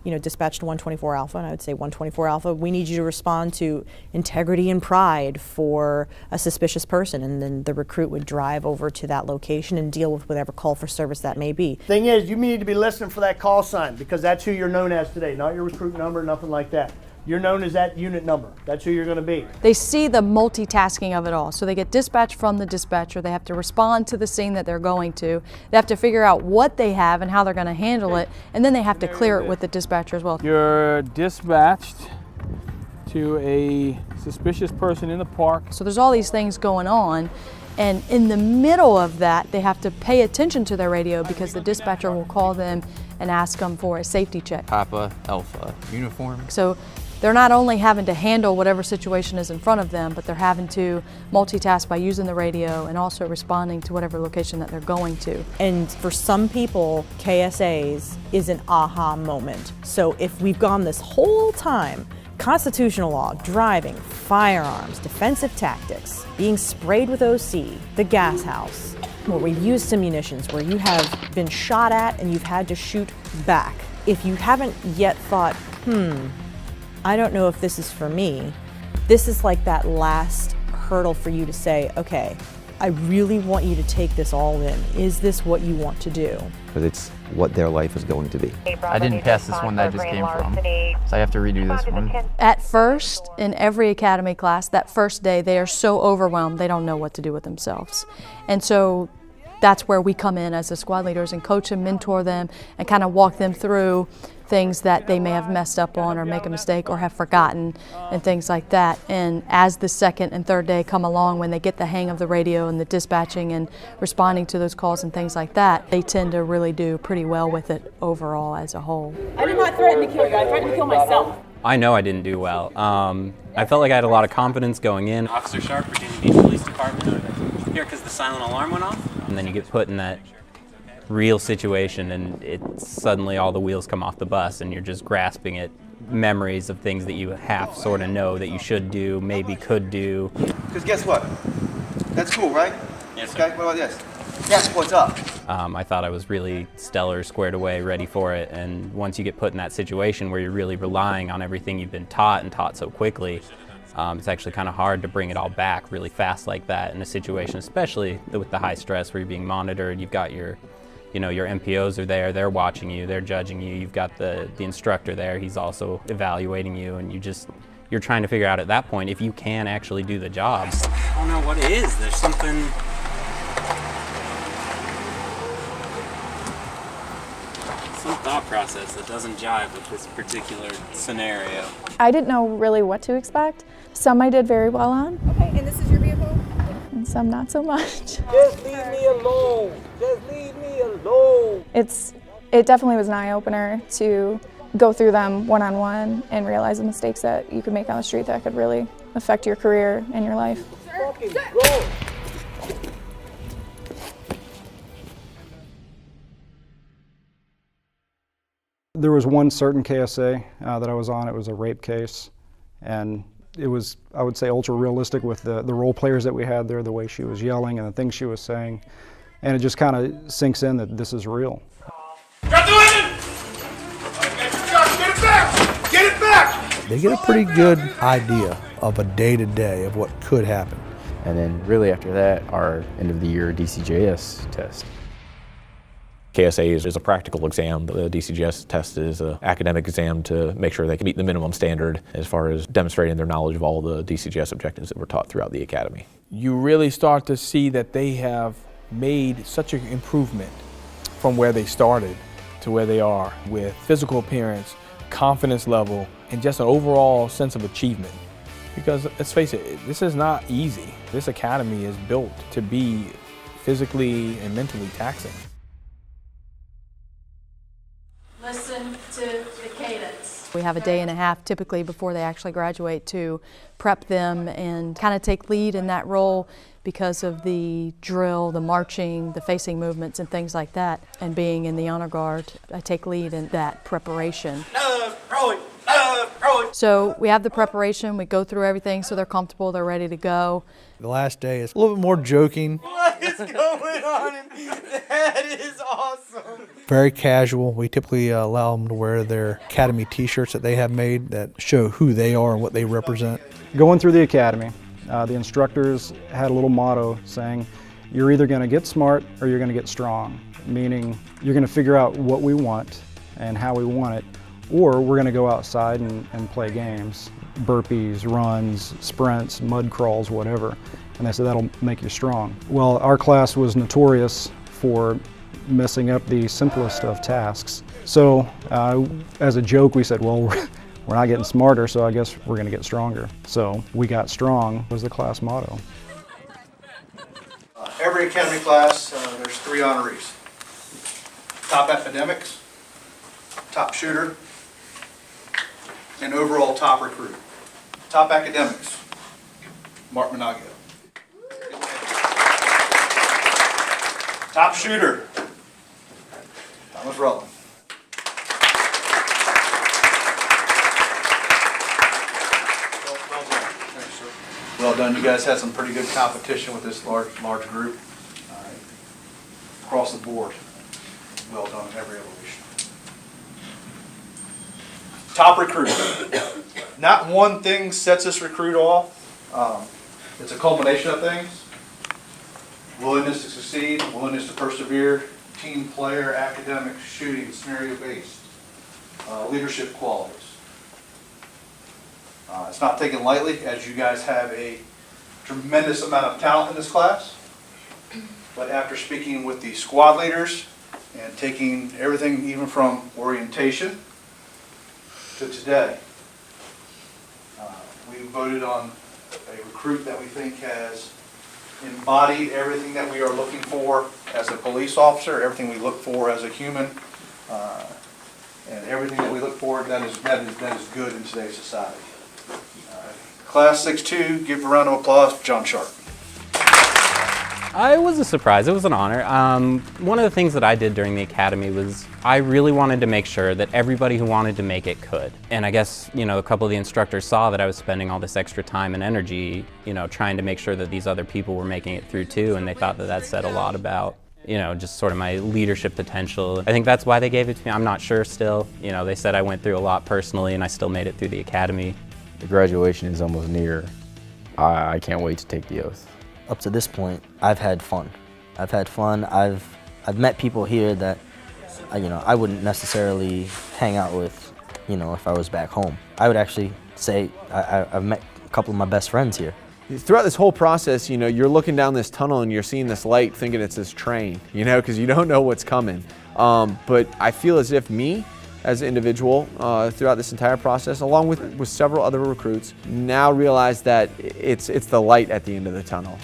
you know, dispatched 124 Alpha, and I would say 124 Alpha, we need you to respond to integrity and pride for a suspicious person, and then the recruit would drive over to that location and deal with whatever call for service that may be. Thing is, you need to be listening for that call sign, because that's who you're known as today, not your recruit number, nothing like that. You're known as that unit number. That's who you're going to be. They see the multitasking of it all. So they get dispatched from the dispatcher. They have to respond to the scene that they're going to. They have to figure out what they have and how they're going to handle it. And then they have to clear it with the dispatcher as well. You're dispatched to a suspicious person in the park. So there's all these things going on. And in the middle of that, they have to pay attention to their radio because the dispatcher will call them and ask them for a safety check. Papa, Alpha, uniform. So they're not only having to handle whatever situation is in front of them, but they're having to multitask by using the radio and also responding to whatever location that they're going to. And for some people, KSAs is an aha moment. So if we've gone this whole time, constitutional law, driving, firearms, defensive tactics, being sprayed with OC, the gas house, where we've used some munitions, where you have been shot at and you've had to shoot back. If you haven't yet thought, I don't know if this is for me, this is like that last hurdle for you to say, okay, I really want you to take this all in. Is this what you want to do? Because it's what their life is going to be. I didn't pass this one that I just came from, so I have to redo this one. At first, in every academy class, that first day, they are so overwhelmed, they don't know what to do with themselves. And so that's where we come in as the squad leaders and coach them, mentor them, and kind of walk them through things that they may have messed up on or make a mistake or have forgotten and things like that. And as the second and third day come along, when they get the hang of the radio and the dispatching and responding to those calls and things like that, they tend to really do pretty well with it overall as a whole. I did not threaten to kill you. I threatened to kill myself. I know I didn't do well. I felt like I had a lot of confidence going in. Officer Sharp, Virginia Beach Police Department. Here because the silent alarm went off. And then you get put in that real situation and suddenly all the wheels come off the bus and you're just grasping at memories of things that you half sort of know that you should do, maybe could do. Because guess what? That's cool, right? Yes, sir. Okay, what about this? That's what's up. I thought I was really stellar, squared away, ready for it, and once you get put in that situation where you're really relying on everything you've been taught and taught so quickly, it's actually kind of hard to bring it all back really fast like that in a situation, especially with the high stress where you're being monitored. You've got your MPOs are there, they're watching you, they're judging you. You've got the instructor there, he's also evaluating you, and you're trying to figure out at that point if you can actually do the job. I don't know what it is, there's something. Some thought process that doesn't jive with this particular scenario. I didn't know really what to expect. Some I did very well on. Okay, and this is your vehicle? And some not so much. Just leave me alone. Just leave me alone. It definitely was an eye-opener to go through them one-on-one and realize the mistakes that you could make on the street that could really affect your career and your life. Fucking go. There was one certain KSA that I was on. It was a rape case, and it was, I would say, ultra realistic with the role players that we had there, the way she was yelling and the things she was saying, and it just kind of sinks in that this is real. Drop the weapon! Get it back! Get it back! They get a pretty good idea of a day-to-day of what could happen. And then really after that, our end of the year DCJS test. KSA is a practical exam. The DCJS test is an academic exam to make sure they can meet the minimum standard as far as demonstrating their knowledge of all the DCJS objectives that were taught throughout the academy. You really start to see that they have made such an improvement from where they started to where they are with physical appearance, confidence level, and just an overall sense of achievement. Because let's face it, this is not easy. This academy is built to be physically and mentally taxing. Listen to the cadence. We have a day and a half typically before they actually graduate to prep them and kind of take lead in that role because of the drill, the marching, the facing movements and things like that. And being in the honor guard, I take lead in that preparation. So we have the preparation, we go through everything so they're comfortable, they're ready to go. The last day is a little bit more joking. What is going on? That is awesome. Very casual. We typically allow them to wear their academy t-shirts that they have made that show who they are and what they represent. Going through the academy, the instructors had a little motto saying, you're either going to get smart or you're going to get strong, meaning you're going to figure out what we want and how we want it, or we're going to go outside and play games, burpees, runs, sprints, mud crawls, whatever. And they said that'll make you strong. Well, our class was notorious for messing up the simplest of tasks. So as a joke, we said, well, we're not getting smarter, so I guess we're going to get stronger. So we got strong was the class motto. pre-academy class, there's 3 honorees. Top academics, top shooter, and overall top recruit. Top academics, Mark Managio. Top shooter, Thomas Rutland. Well done. You guys had some pretty good competition with this large group. Across the board. Well done in every evolution. Top recruit. Not one thing sets this recruit off. It's a culmination of things. Willingness to succeed, willingness to persevere, team player, academic, shooting, scenario-based, leadership qualities. It's not taken lightly, as you guys have a tremendous amount of talent in this class. But after speaking with the squad leaders and taking everything even from orientation to today, we voted on a recruit that we think has embodied everything that we are looking for as a police officer, everything we look for as a human, and everything that we look for that is good in today's society. Class 6-2, give a round of applause for John Sharp. It was a surprise. It was an honor. One of the things that I did during the academy was I really wanted to make sure that everybody who wanted to make it could. And I guess, a couple of the instructors saw that I was spending all this extra time and energy, trying to make sure that these other people were making it through too, and they thought that that said a lot about, just sort of my leadership potential. I think that's why they gave it to me. I'm not sure still. They said I went through a lot personally and I still made it through the academy. The graduation is almost near. I can't wait to take the oath. Up to this point, I've had fun. I've met people here that, I wouldn't necessarily hang out with, if I was back home. I would actually say I've met a couple of my best friends here. Throughout this whole process, you're looking down this tunnel and you're seeing this light thinking it's this train, because you don't know what's coming. But I feel as if me, as an individual, throughout this entire process, along with several other recruits, now realize that it's the light at the end of the tunnel.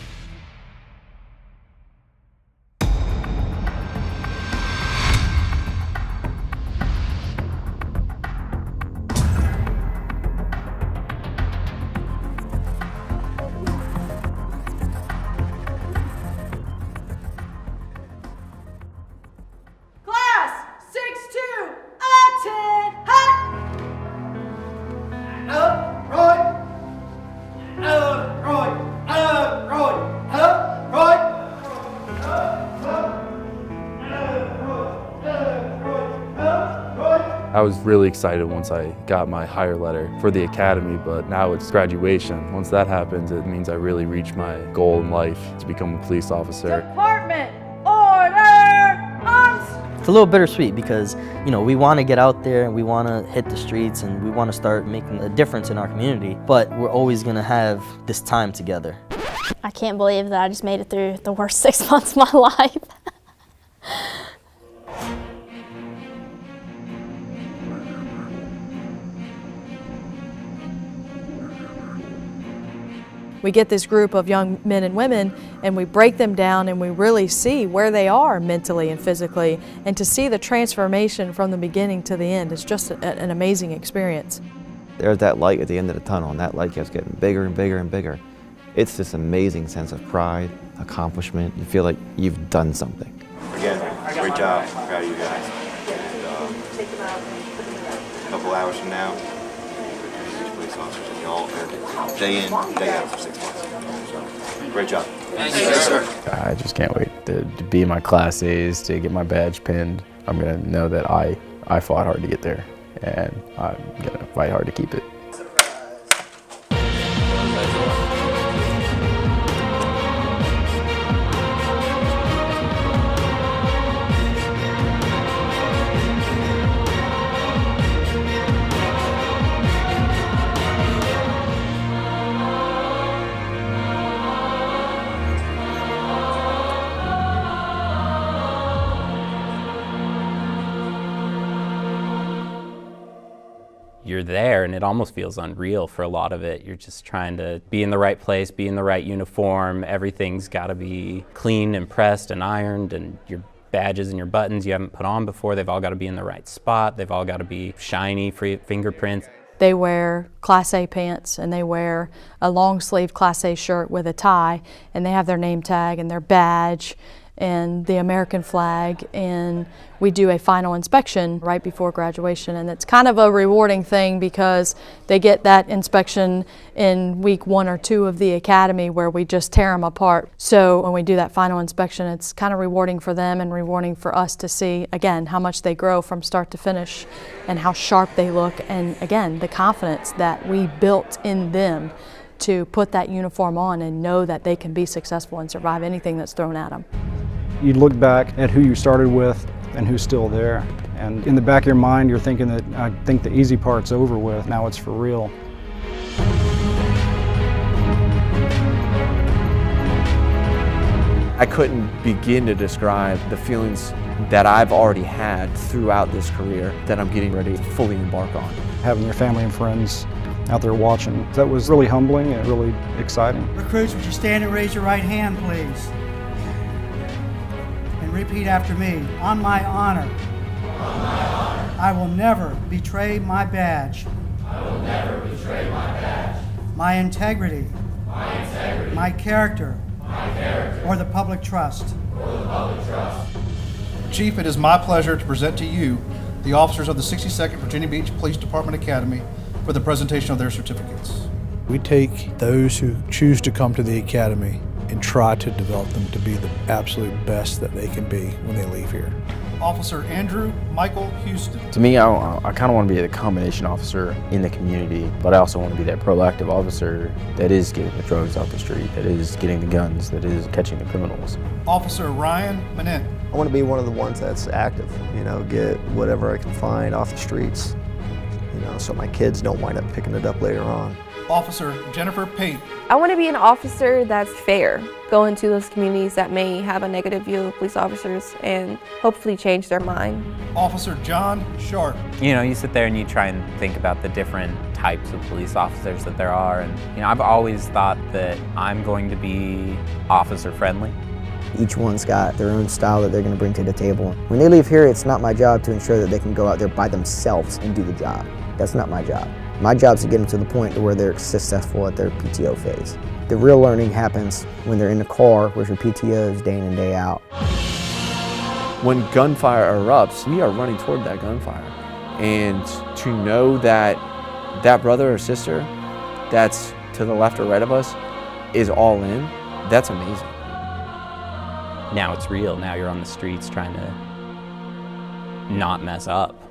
I was really excited once I got my hire letter for the academy, but now it's graduation. Once that happens, it means I really reached my goal in life to become a police officer. Department order! Arms! It's a little bittersweet because, we want to get out there and we want to hit the streets and we want to start making a difference in our community, but we're always going to have this time together. I can't believe that I just made it through the worst 6 months of my life. We get this group of young men and women and we break them down and we really see where they are mentally and physically, and to see the transformation from the beginning to the end is just an amazing experience. There's that light at the end of the tunnel, and that light keeps getting bigger and bigger and bigger. It's this amazing sense of pride, accomplishment. You feel like you've done something. Again, great job. I'm proud of you guys. And, a couple hours from now, police officers, and you all earned it. Day in, day out for 6 months. So, great job. Thank you, sir. I just can't wait to be in my Class A's, to get my badge pinned. I'm going to know that I fought hard to get there, and I'm going to fight hard to keep it. you're there and it almost feels unreal for a lot of it. You're just trying to be in the right place, be in the right uniform. Everything's got to be clean and pressed and ironed, and your badges and your buttons you haven't put on before, they've all got to be in the right spot. They've all got to be shiny, free fingerprints. They wear Class A pants and they wear a long sleeve Class A shirt with a tie, and they have their name tag and their badge and the American flag, and we do a final inspection right before graduation, and it's kind of a rewarding thing because they get that inspection in week 1 or 2 of the academy where we just tear them apart. So when we do that final inspection, it's kind of rewarding for them and rewarding for us to see, again, how much they grow from start to finish and how sharp they look, and again, the confidence that we built in them to put that uniform on and know that they can be successful and survive anything that's thrown at them. You look back at who you started with and who's still there. And in the back of your mind, you're thinking that I think the easy part's over with, now it's for real. I couldn't begin to describe the feelings that I've already had throughout this career that I'm getting ready to fully embark on. Having your family and friends out there watching, that was really humbling and really exciting. Recruits, would you stand and raise your right hand, please? And repeat after me. On my honor. On my honor. I will never betray my badge. I will never betray my badge. My integrity. My integrity. My character. My character. Or the public trust. Or the public trust. Chief, it is my pleasure to present to you the officers of the 62nd Virginia Beach Police Department Academy for the presentation of their certificates. We take those who choose to come to the academy and try to develop them to be the absolute best that they can be when they leave here. Officer Andrew Michael Houston. To me, I kind of want to be the combination officer in the community, but I also want to be that proactive officer that is getting the drugs off the street, that is getting the guns, that is catching the criminals. Officer Ryan Manette. I want to be one of the ones that's active, get whatever I can find off the streets, so my kids don't wind up picking it up later on. Officer Jennifer Pate. I want to be an officer that's fair, go into those communities that may have a negative view of police officers and hopefully change their mind. Officer John Sharp. You sit there and you try and think about the different types of police officers that there are, and I've always thought that I'm going to be officer friendly. Each one's got their own style that they're going to bring to the table. When they leave here, it's not my job to ensure that they can go out there by themselves and do the job. That's not my job. My job is to get them to the point to where they're successful at their PTO phase. The real learning happens when they're in the car with your PTOs day in and day out. When gunfire erupts, we are running toward that gunfire. And to know that that brother or sister that's to the left or right of us is all in, that's amazing. Now it's real. Now you're on the streets trying to not mess up.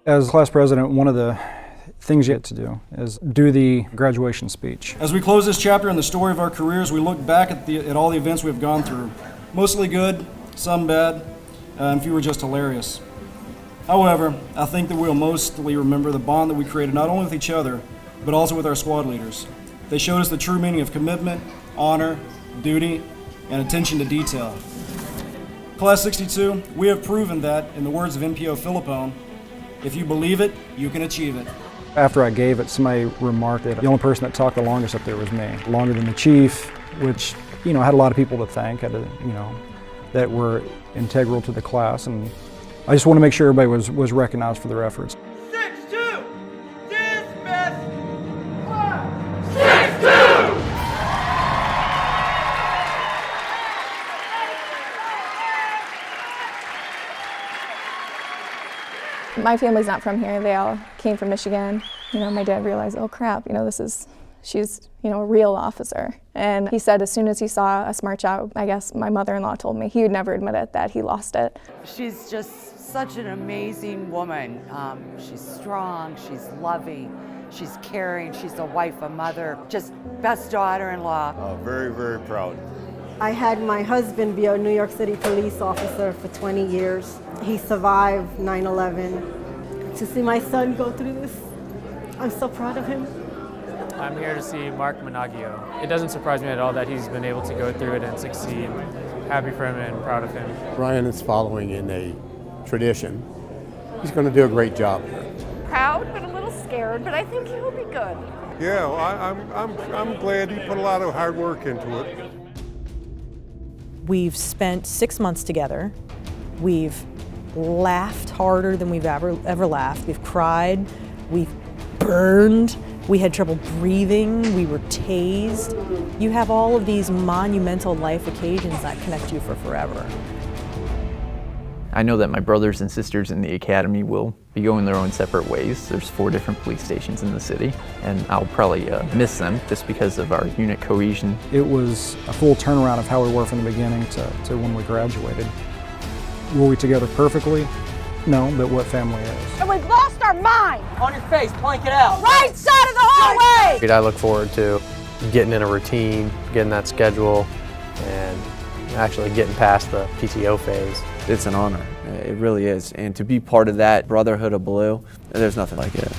As class president, one of the things you have to do is do the graduation speech. As we close this chapter in the story of our careers, we look back at all the events we've gone through. Mostly good, some bad, and few were just hilarious. However, I think that we'll mostly remember the bond that we created not only with each other, but also with our squad leaders. They showed us the true meaning of commitment, honor, duty, and attention to detail. Class 62, we have proven that, in the words of NPO Philippone, if you believe it, you can achieve it. After I gave it, somebody remarked that the only person that talked the longest up there was me. Longer than the chief, which, had a lot of people to thank, that were integral to the class. And I just want to make sure everybody was recognized for their efforts. 6-2! Dismiss! 6-2! My family's not from here. They all came from Michigan. My dad realized, oh crap, she's a real officer. And he said as soon as he saw us march out, I guess my mother-in-law told me, he would never admit it, that he lost it. She's just such an amazing woman. She's strong, she's loving, she's caring, she's a wife, a mother, just best daughter-in-law. Very, very proud. I had my husband be a New York City police officer for 20 years. He survived 9/11. To see my son go through this, I'm so proud of him. I'm here to see Mark Menaggio. It doesn't surprise me at all that he's been able to go through it and succeed. Happy for him and proud of him. Ryan is following in a tradition. He's going to do a great job here. Proud, but a little scared, but I think he'll be good. Yeah, well, I'm glad he put a lot of hard work into it. We've spent 6 months together. We've laughed harder than we've ever laughed. We've cried. We've burned. We had trouble breathing. We were tased. You have all of these monumental life occasions that connect you for forever. I know that my brothers and sisters in the academy will be going their own separate ways. There's 4 different police stations in the city, and I'll probably miss them just because of our unit cohesion. It was a full turnaround of how we were from the beginning to when we graduated. Were we together perfectly? No, but what family is? And we've lost our mind. On your face, plank it out. Right side of the hallway. I look forward to getting in a routine, getting that schedule, and actually getting past the PTO phase. It's an honor, it really is. And to be part of that brotherhood of blue, there's nothing like it.